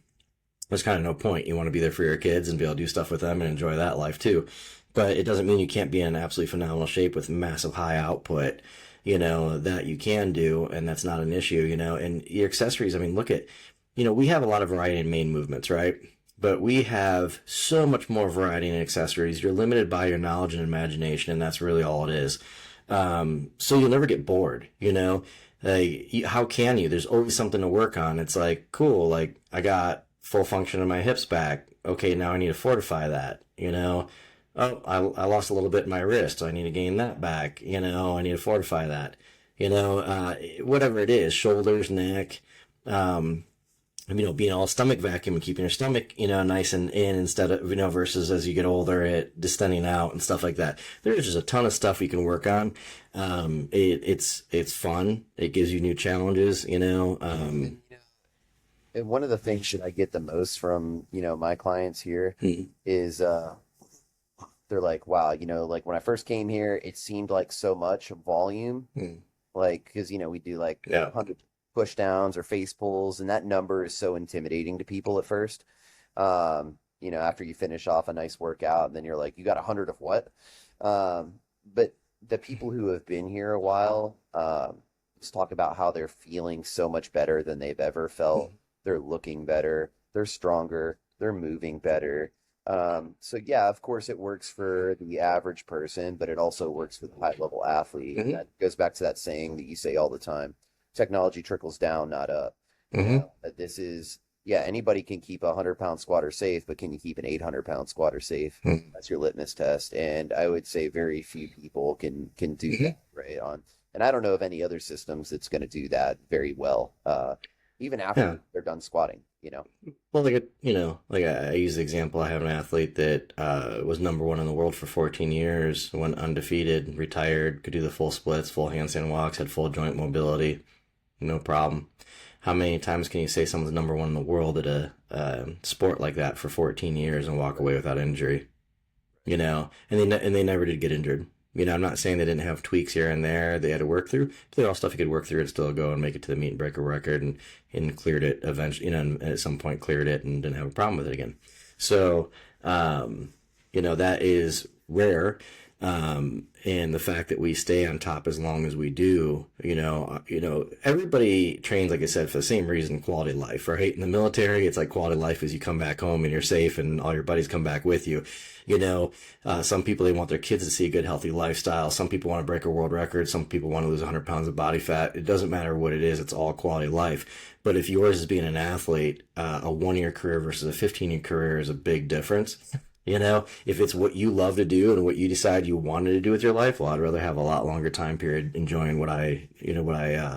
There's kind of no point. You want to be there for your kids and be able to do stuff with them and enjoy that life too. But it doesn't mean you can't be in absolutely phenomenal shape with massive high output, that you can do, and that's not an issue, and your accessories. I mean, look at, we have a lot of variety in main movements, right? But we have so much more variety in accessories. You're limited by your knowledge and imagination, and that's really all it is. So you'll never get bored, how can you? There's always something to work on. It's like, cool, like I got full function of my hips back. Okay, now I need to fortify that, Oh, I lost a little bit in my wrist. So I need to gain that back. I need to fortify that. Whatever it is, shoulders, neck, being all stomach vacuum and keeping your stomach, nice and in instead of, versus as you get older, it distending out and stuff like that. There's just a ton of stuff you can work on. It's fun. It gives you new challenges, And one of the things that I get the most from, my clients here is they're like, wow, like when I first came here, it seemed like so much volume, like, because, we do like 100 push downs or face pulls, and that number is so intimidating to people at first. After you finish off a nice workout, and then you're like, you got 100 of what? But the people who have been here a while, just talk about how they're feeling so much better than they've ever felt. They're looking better, they're stronger, they're moving better. So yeah, of course it works for the average person, but it also works for the high level athlete. And that goes back to that saying that you say all the time. Technology trickles down, not up. That this is, yeah, anybody can keep a 100-pound squatter safe, but can you keep an 800-pound squatter safe? That's your litmus test. And I would say very few people can do that right on. And I don't know of any other systems that's going to do that very well, even after they're done squatting. Well, I use the example. I have an athlete that was number one in the world for 14 years, went undefeated, retired, could do the full splits, full handstand walks, had full joint mobility, no problem. How many times can you say someone's number one in the world at a sport like that for 14 years and walk away without injury? And they never did get injured. I'm not saying they didn't have tweaks here and there they had to work through. They're all stuff you could work through and still go and make it to the meet and break a record and cleared it eventually, and at some point cleared it and didn't have a problem with it again. So, that is rare. And the fact that we stay on top as long as we do, everybody trains, like I said, for the same reason, quality of life, right? In the military, it's like quality of life is you come back home and you're safe and all your buddies come back with you. Some people, they want their kids to see a good, healthy lifestyle. Some people want to break a world record. Some people want to lose 100 pounds of body fat. It doesn't matter what it is. It's all quality of life. But if yours is being an athlete, a 1-year career versus a 15-year career is a big difference. If it's what you love to do and what you decide you wanted to do with your life, well, I'd rather have a lot longer time period enjoying what I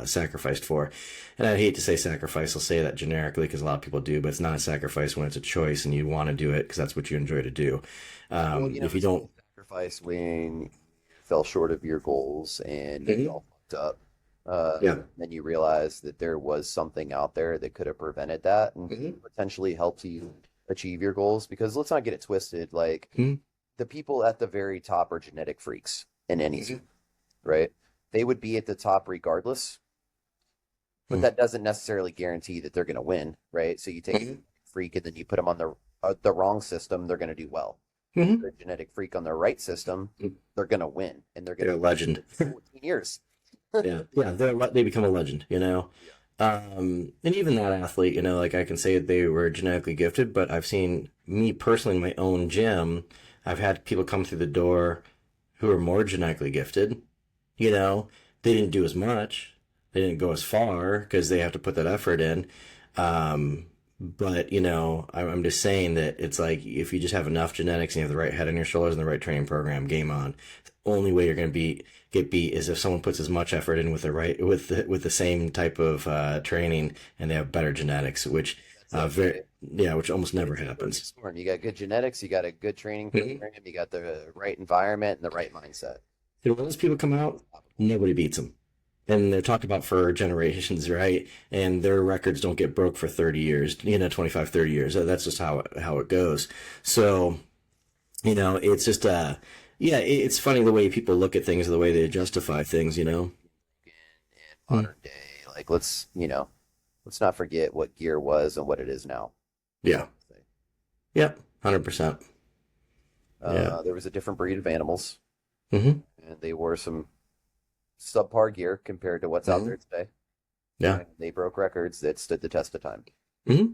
sacrificed for. And I hate to say sacrifice. I'll say that generically because a lot of people do, but it's not a sacrifice when it's a choice and you want to do it because that's what you enjoy to do. If you don't sacrifice when you fell short of your goals and you all fucked up, then you realize that there was something out there that could have prevented that and potentially helped you achieve your goals. Because let's not get it twisted, like the people at the very top are genetic freaks in any sport, right? They would be at the top regardless, but that doesn't necessarily guarantee that they're going to win, right? So you take a freak and then you put them on the wrong system, they're going to do well. The genetic freak on the right system, they're going to win, and they're a legend. 14 years. They become a legend, and even that athlete, like I can say that they were genetically gifted, but I've seen me personally in my own gym, I've had people come through the door who are more genetically gifted. They didn't do as much, they didn't go as far because they have to put that effort in. But I'm just saying that it's like if you just have enough genetics and you have the right head on your shoulders and the right training program, game on. The only way you're going to get beat is if someone puts as much effort in with the same type of training and they have better genetics, which which almost never happens. You got good genetics, you got a good training program, you got the right environment and the right mindset. And when those people come out, nobody beats them. and they're talked about for generations, right? And their records don't get broke for 30 years, 25, 30 years. That's just how it goes. So, it's just, yeah, it's funny the way people look at things, the way they justify things. In Hmm. modern day, like let's not forget what gear was and what it is now. Yeah. Yep. 100%. Yeah. There was a different breed of animals, Hmm. and they wore some subpar gear compared to what's out Hmm. there today. Yeah. And they broke records that stood the test of time. Hmm.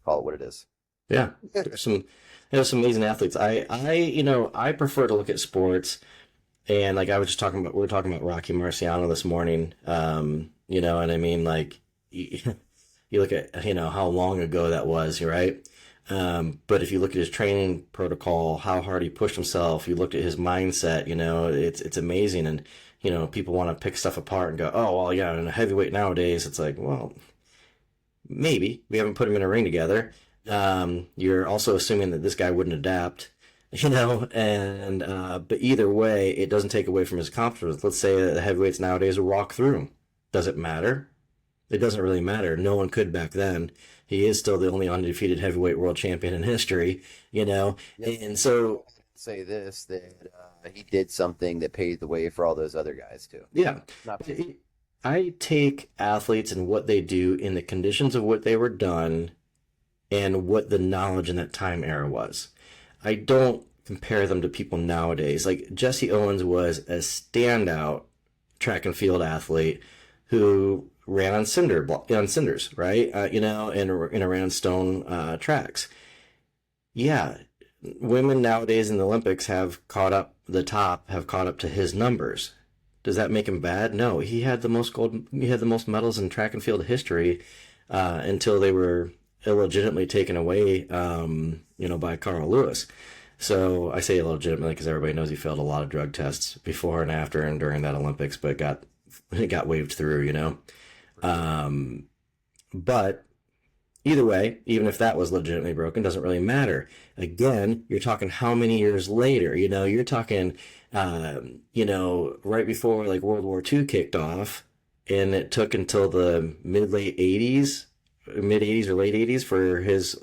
Call it what it is. Yeah. There's some amazing athletes. I prefer to look at sports. And like I was just talking about, we were talking about Rocky Marciano this morning. And I mean, like you look at, how long ago that was, right? But if you look at his training protocol, how hard he pushed himself, you looked at his mindset, it's amazing. And, people want to pick stuff apart and go, oh, well, yeah, in a heavyweight nowadays, it's like, well, maybe we haven't put him in a ring together. You're also assuming that this guy wouldn't adapt, and but either way, it doesn't take away from his accomplishments. Let's say that the heavyweights nowadays will walk through him. Does it matter? It doesn't really matter. No one could back then. He is still the only undefeated heavyweight world champion in history. Yep. And so, Say this that he did something that paved the way for all those other guys too. yeah, Not I take athletes and what they do in the conditions of what they were done and what the knowledge in that time era was. I don't compare them to people nowadays. Like Jesse Owens was a standout track and field athlete who ran on cinders, right? And ran stone tracks. Yeah, women nowadays in the Olympics have caught up to his numbers. Does that make him bad? No, he had the most gold. He had the most medals in track and field history until they were illegitimately taken away, by Carl Lewis. So I say illegitimately because everybody knows he failed a lot of drug tests before and after and during that Olympics, but it got waved through. Um, but either way, even if that was legitimately broken, doesn't really matter. Again, you're talking how many years later? You're talking, right before like World War II kicked off, and it took until the mid 80s or late 80s for his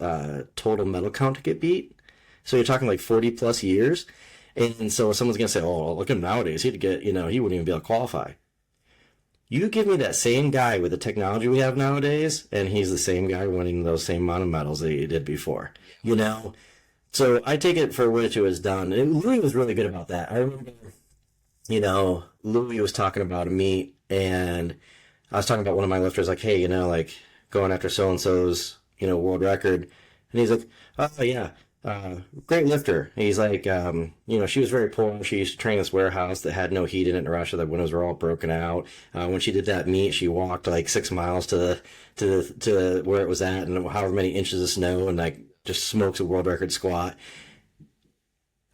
total medal count to get beat. So you're talking like 40 plus years. And so someone's going to say, oh, look at him nowadays. He wouldn't even be able to qualify. You give me that same guy with the technology we have nowadays, and he's the same guy winning those same amount of medals that he did before. You know, so I take it for what it was done. And Louis was really good about that. I remember, Louis was talking about a meet, and I was talking about one of my lifters, like, hey, like going after so and so's, world record, and he's like, oh yeah, great lifter. He's like, she was very poor. She used to train in this warehouse that had no heat in it in Russia. The windows were all broken out. When she did that meet, she walked like 6 miles to where it was at, and however many inches of snow, and like just smokes a world record squat.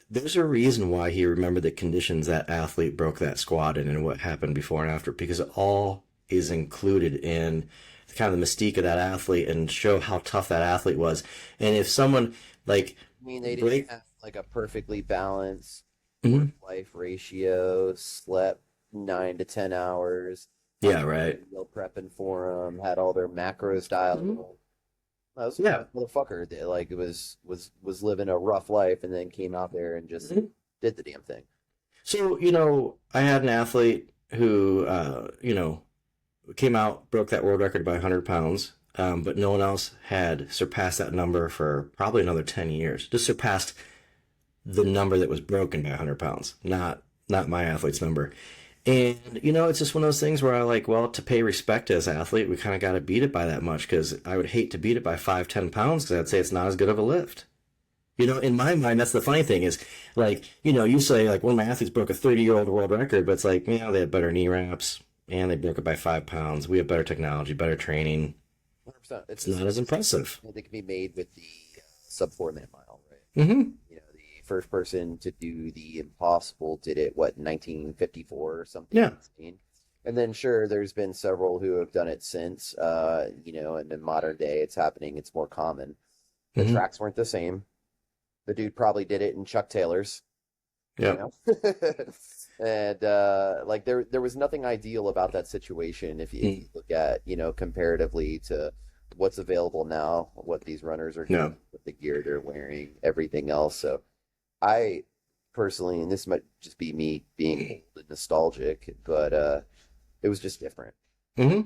There's a reason why he remembered the conditions that athlete broke that squat in and what happened before and after, because it all is included in kind of the mystique of that athlete and show how tough that athlete was. And if someone like I mean, they break, didn't have like a perfectly balanced Mhm. work-life ratio, slept 9 to 10 hours, Yeah, right. meal prepping for them, had all their macros dialed. Mhm. That was Yeah. a motherfucker that like was living a rough life and then came out there and just Mhm. did the damn thing. So, I had an athlete who, came out, broke that world record by 100 pounds, but no one else had surpassed that number for probably another 10 years. Just surpassed the number that was broken by 100 pounds, not my athlete's number. And, it's just one of those things where I like, well, to pay respect as an athlete, we kind of got to beat it by that much because I would hate to beat it by 5, 10 pounds because I'd say it's not as good of a lift. In my mind, that's the funny thing is, like, you say, like, one of my athletes broke a 30-year-old world record, but it's like, they had better knee wraps and they broke it by 5 pounds. We have better technology, better training. 100%. It's not as impressive. They can be made with the sub 4 minute mile, right? Mm-hmm. The first person to do the impossible did it, what, 1954 or something? Yeah. And then, sure, there's been several who have done it since, and in modern day, it's happening. It's more common. The Mm-hmm. tracks weren't the same. The dude probably did it in Chuck Taylor's. Yeah. You know? And like there was nothing ideal about that situation if you look at, comparatively to what's available now, what these runners are doing, No. with the gear they're wearing, everything else. So I personally, and this might just be me being old and nostalgic, but it was just different. Hmm.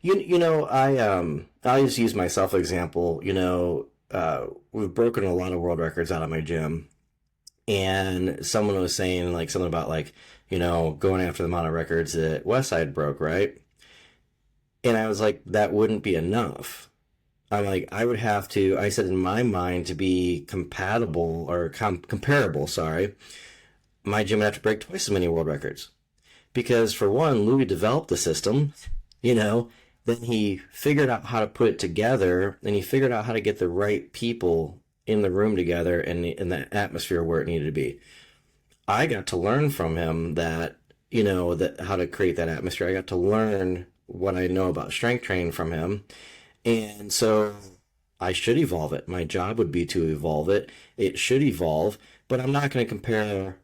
I'll just use myself example. We've broken a lot of world records out of my gym, and someone was saying like something about like going after the amount of records that Westside broke, right? And I was like, that wouldn't be enough. I'm like, I would have to. I said in my mind to be compatible or comparable. Sorry, my gym would have to break twice as many world records because for one, Louis developed the system, you know, then he figured out how to put it together and he figured out how to get the right people in the room together and in the atmosphere where it needed to be. I got to learn from him that, that how to create that atmosphere. I got to learn what I know about strength training from him. And so I should evolve it. My job would be to evolve it. It should evolve, but I'm not going to compare,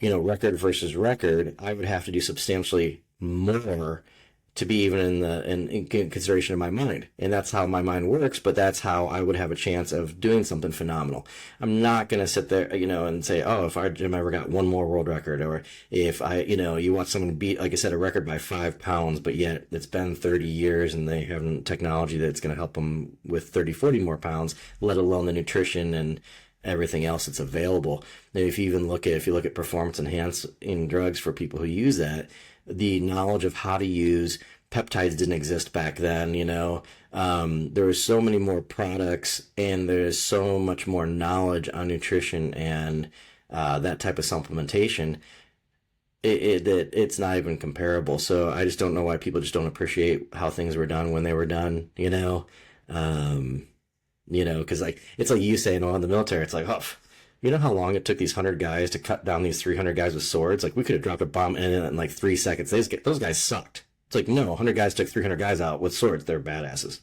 record versus record. I would have to do substantially more to be even in consideration of my mind. And that's how my mind works, but that's how I would have a chance of doing something phenomenal. I'm not going to sit there, and say, oh, if our gym ever got one more world record, or if you want someone to beat, like I said, a record by 5 pounds, but yet it's been 30 years and they have technology that's going to help them with 30, 40 more pounds, let alone the nutrition and everything else that's available. And if you look at performance enhancing drugs for people who use that, the knowledge of how to use peptides didn't exist back then. There were so many more products and there's so much more knowledge on nutrition and that type of supplementation. It's not even comparable. So I just don't know why people just don't appreciate how things were done when they were done. Um, because like it's like you saying, oh, in the military, it's like, oh, you know how long it took these 100 guys to cut down these 300 guys with swords? Like we could have dropped a bomb in like 3 seconds. Those guys sucked. It's like no, 100 guys took 300 guys out with swords. They're badasses.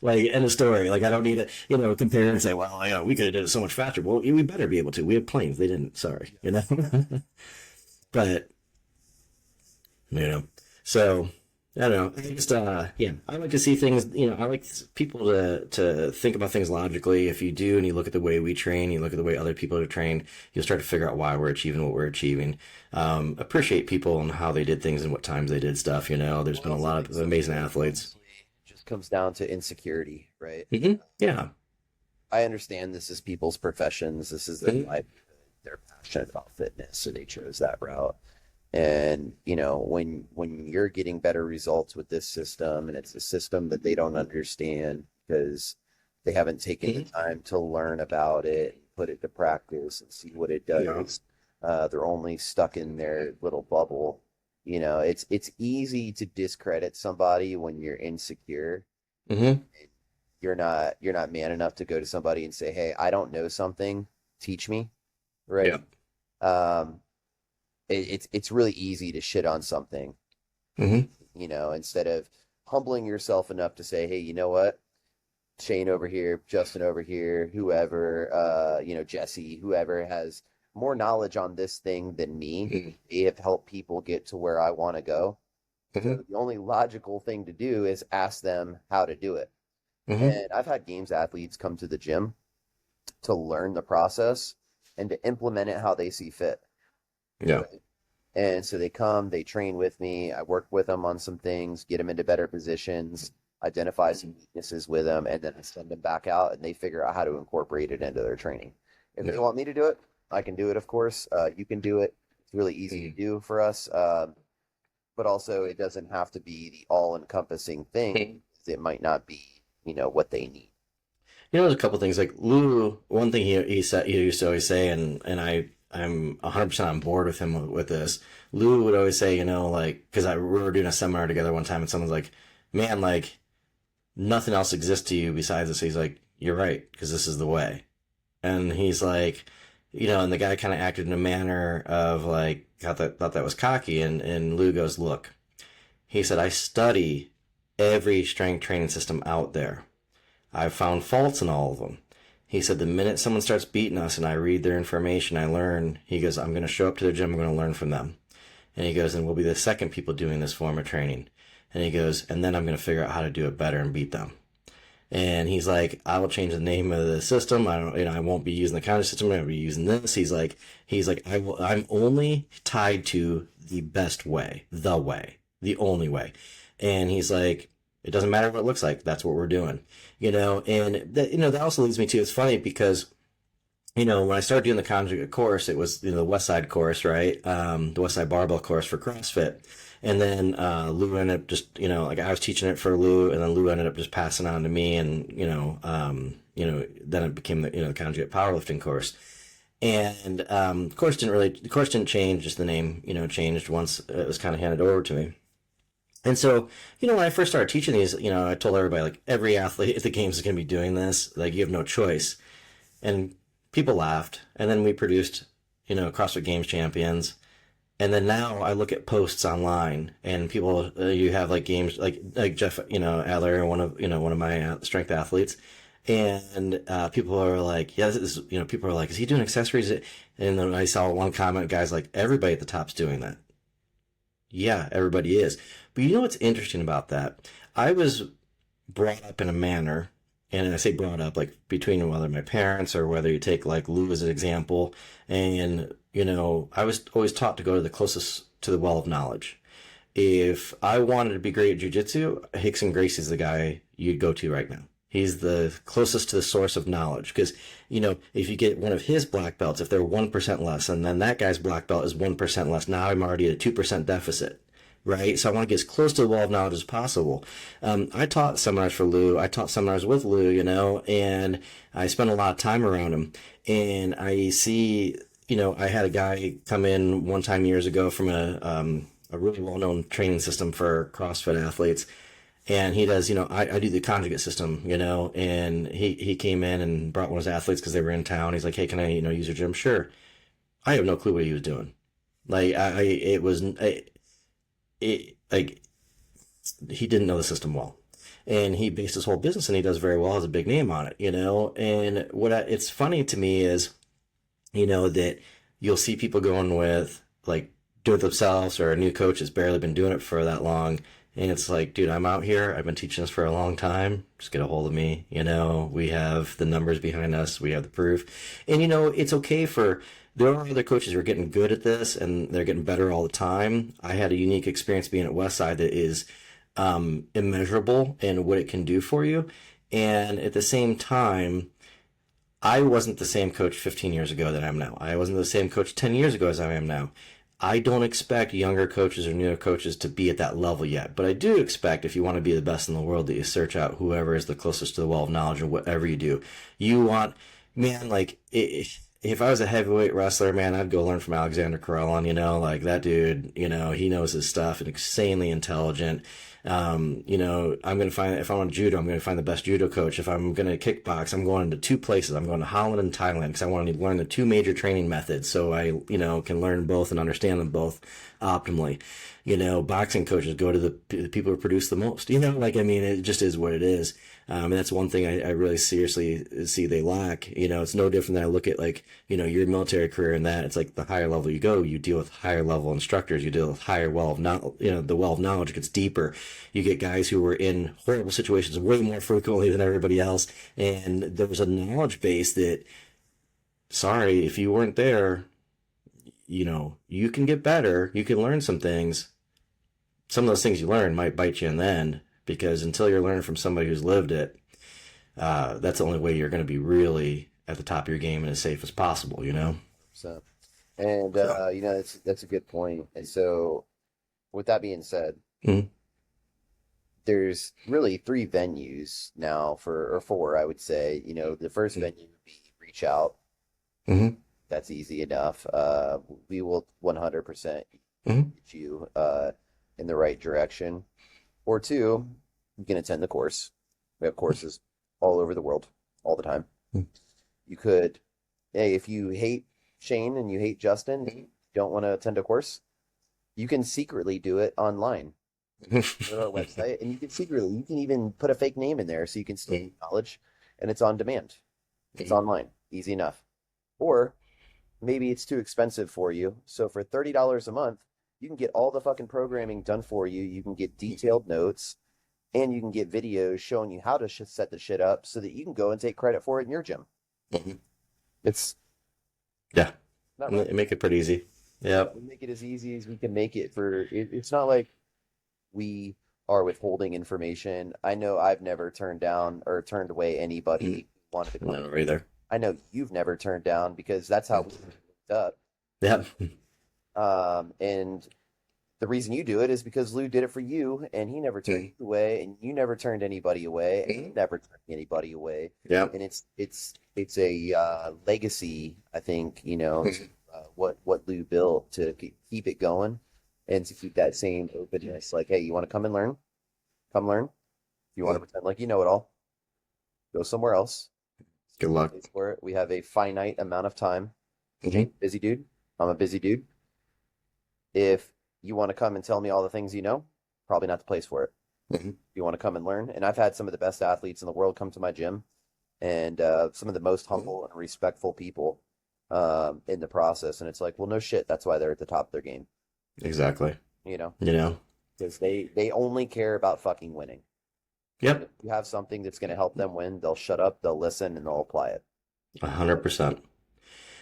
like end of story. Like I don't need to compare and say, well, we could have done it so much faster. Well, we better be able to. We have planes. They didn't. Sorry, but you know, so I don't know. I just, yeah, I like to see things, I like people to think about things logically. If you do, and you look at the way we train, you look at the way other people are trained, you'll start to figure out why we're achieving what we're achieving. Appreciate people and how they did things and what times they did stuff. There's Well, I been a also lot think of amazing sometimes, athletes. honestly, it just comes down to insecurity, right? Yeah. I understand this is people's professions, this is their Hmm. life, they're passionate about fitness, so they chose that route. And when you're getting better results with this system, and it's a system that they don't understand because they haven't taken the Hmm. time to learn about it, put it to practice, and see what it Yeah. does. They're only stuck in their little bubble. It's easy to discredit somebody when you're insecure. Hmm. You're not man enough to go to somebody and say, "Hey, I don't know something, teach me." Right? Yeah. Um, it's really easy to shit on something, Hmm. instead of humbling yourself enough to say, hey, you know what? Shane over here, Justin over here, whoever, Jesse, whoever has more knowledge on this thing than me, Hmm. they have helped people get to where I want to go. Hmm. So the only logical thing to do is ask them how to do it. Hmm. And I've had games athletes come to the gym to learn the process and to implement it how they see fit. Yeah. Right? And so they come, they train with me. I work with them on some things, get them into better positions, identify some weaknesses with them, and then I send them back out and they figure out how to incorporate it into their training. If they Yeah. want me to do it, I can do it, of course. You can do it. It's really easy to do for us. But also, it doesn't have to be the all-encompassing thing. Mhm. It might not be, what they need. There's a couple things like Lou. One thing he said he used to always say, and I'm 100% on board with him with this. Lou would always say, like because we were doing a seminar together one time, and someone's like, "Man, like nothing else exists to you besides this." He's like, "You're right, because this is the way." And he's like, and the guy kind of acted in a manner of like thought that was cocky, and Lou goes, "Look," he said, "I study every strength training system out there. I've found faults in all of them. He said the minute someone starts beating us and I read their information, I learn. He goes, I'm going to show up to the gym. I'm going to learn from them. And he goes, and we'll be the second people doing this form of training. And he goes, and then I'm going to figure out how to do it better and beat them. And he's like, I will change the name of the system. I don't, I won't be using the counter system. I'm going to be using this. He's like, I'm only tied to the best way, the only way. And he's like, it doesn't matter what it looks like. That's what we're doing, and that, that also leads me to, it's funny because, when I started doing the conjugate course, it was, the West Side course, right? The West Side Barbell course for CrossFit. And then Lou ended up just, like I was teaching it for Lou, and then Lou ended up just passing on to me, and then it became the conjugate powerlifting course. And the course didn't change, just the name changed once it was kind of handed over to me. And so, when I first started teaching these, I told everybody, like, every athlete at the games is going to be doing this. Like, you have no choice. And people laughed. And then we produced, CrossFit Games champions. And then now I look at posts online, and people, you have like games like Jeff, Adler, one of my strength athletes, and people are like, yeah, this is, people are like, is he doing accessories? And then I saw one comment, guys like, everybody at the top's doing that. Yeah, everybody is. But you know what's interesting about that? I was brought up in a manner, and I say brought up, like, between whether my parents or whether you take like Lou as an example, and I was always taught to go to the closest to the well of knowledge. If I wanted to be great at jiu-jitsu, Rickson Gracie's the guy you'd go to right now. He's the closest to the source of knowledge, because if you get one of his black belts, if they're 1% less, and then that guy's black belt is 1% less, now I'm already at a 2% deficit. Right? So I want to get as close to the wall of knowledge as possible. I taught seminars for Lou. I taught seminars with Lou, and I spent a lot of time around him. And I see, I had a guy come in one time years ago from a really well-known training system for CrossFit athletes. And he does, I do the conjugate system, and he came in and brought one of his athletes because they were in town. He's like, hey, can I, use your gym? Sure. I have no clue what he was doing. Like, like, he didn't know the system well, and he based his whole business, and he does very well, has a big name on it, and it's funny to me is, that you'll see people going with, like, do it themselves, or a new coach has barely been doing it for that long, and it's like, dude, I'm out here, I've been teaching this for a long time, just get a hold of me, we have the numbers behind us, we have the proof, and it's okay there are other coaches who are getting good at this, and they're getting better all the time. I had a unique experience being at Westside that is immeasurable in what it can do for you. And at the same time, I wasn't the same coach 15 years ago that I am now. I wasn't the same coach 10 years ago as I am now. I don't expect younger coaches or newer coaches to be at that level yet. But I do expect, if you want to be the best in the world, that you search out whoever is the closest to the well of knowledge or whatever you do. You want, man, like, if I was a heavyweight wrestler, man, I'd go learn from Alexander Karelin, like that dude, he knows his stuff and insanely intelligent. I'm going to find, if I want judo, I'm going to find the best judo coach. If I'm going to kickbox, I'm going to two places. I'm going to Holland and Thailand because I want to learn the two major training methods so I, can learn both and understand them both optimally. Boxing coaches go to the people who produce the most, it just is what it is. And that's one thing I really seriously see they lack. It's no different than I look at, like, your military career and that. It's like the higher level you go, you deal with higher level instructors, you deal with higher well of knowledge, the well of knowledge gets deeper. You get guys who were in horrible situations way more frequently than everybody else. And there was a knowledge base that, sorry, if you weren't there, you can get better. You can learn some things. Some of those things you learn might bite you in the end, because until you're learning from somebody who's lived it, that's the only way you're going to be really at the top of your game and as safe as possible, So, and that's a good point. And so, with that being said, mm-hmm. there's really 3 venues now or 4, I would say. The first venue would be reach out. Mm-hmm. That's easy enough. We will 100% mm-hmm. get you in the right direction. Or 2, you can attend the course. We have courses all over the world, all the time. Mm-hmm. You could, hey, if you hate Shane and you hate Justin, you don't want to attend a course, you can secretly do it online. Go to our website, and you can even put a fake name in there so you can still get knowledge, and it's on demand. It's online, easy enough. Or maybe it's too expensive for you. So for $30 a month, you can get all the fucking programming done for you. You can get detailed notes and you can get videos showing you how to set the shit up so that you can go and take credit for it in your gym. Mhm. It's Yeah, not right. make it pretty easy. Yep. We make it as easy as we can make it for it. It's not like we are withholding information. I know I've never turned down or turned away anybody who wanted to come. Never either. I know you've never turned down because that's how we hooked up. Yep. And the reason you do it is because Lou did it for you, and he never turned you away, and you never turned anybody away, and he never turned anybody away. Yep. And it's a legacy, I think, what Lou built to keep it going and to keep that same openness. Like, hey, you want to come and learn? Come learn. If you want to pretend like you know it all, go somewhere else. Good luck. For it. We have a finite amount of time. Mhm. Busy dude. I'm a busy dude. If you want to come and tell me all the things you know, probably not the place for it. Mhm. If you want to come and learn, and I've had some of the best athletes in the world come to my gym, and some of the most humble and respectful people in the process. And it's like, well, no shit. That's why they're at the top of their game. Exactly. You know, You know. because they only care about fucking winning. Yep. And if you have something that's going to help them win, they'll shut up, they'll listen, and they'll apply it. 100%.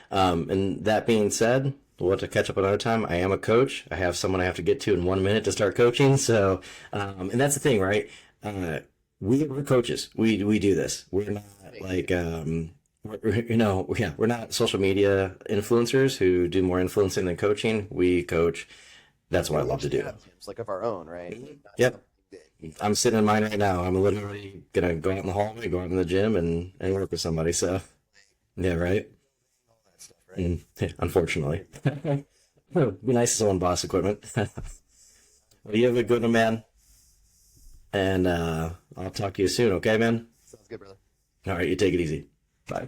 And that being said, we'll have to catch up another time. I am a coach. I have someone I have to get to in 1 minute to start coaching. So, and that's the thing, right? We're coaches. We do this. We're not like, we're not social media influencers who do more influencing than coaching. We coach. That's what I love to do. Have gyms like of our own, right? Yep. I'm sitting in mine right now. I'm literally gonna go out in the hallway, go out in the gym, and work with somebody. So, yeah, right. All that stuff, right? Unfortunately, it'd be nice to someone boss equipment. Well, you have a good one, man, and I'll talk to you soon. Okay, man. Sounds good, brother. All right, you take it easy. Bye.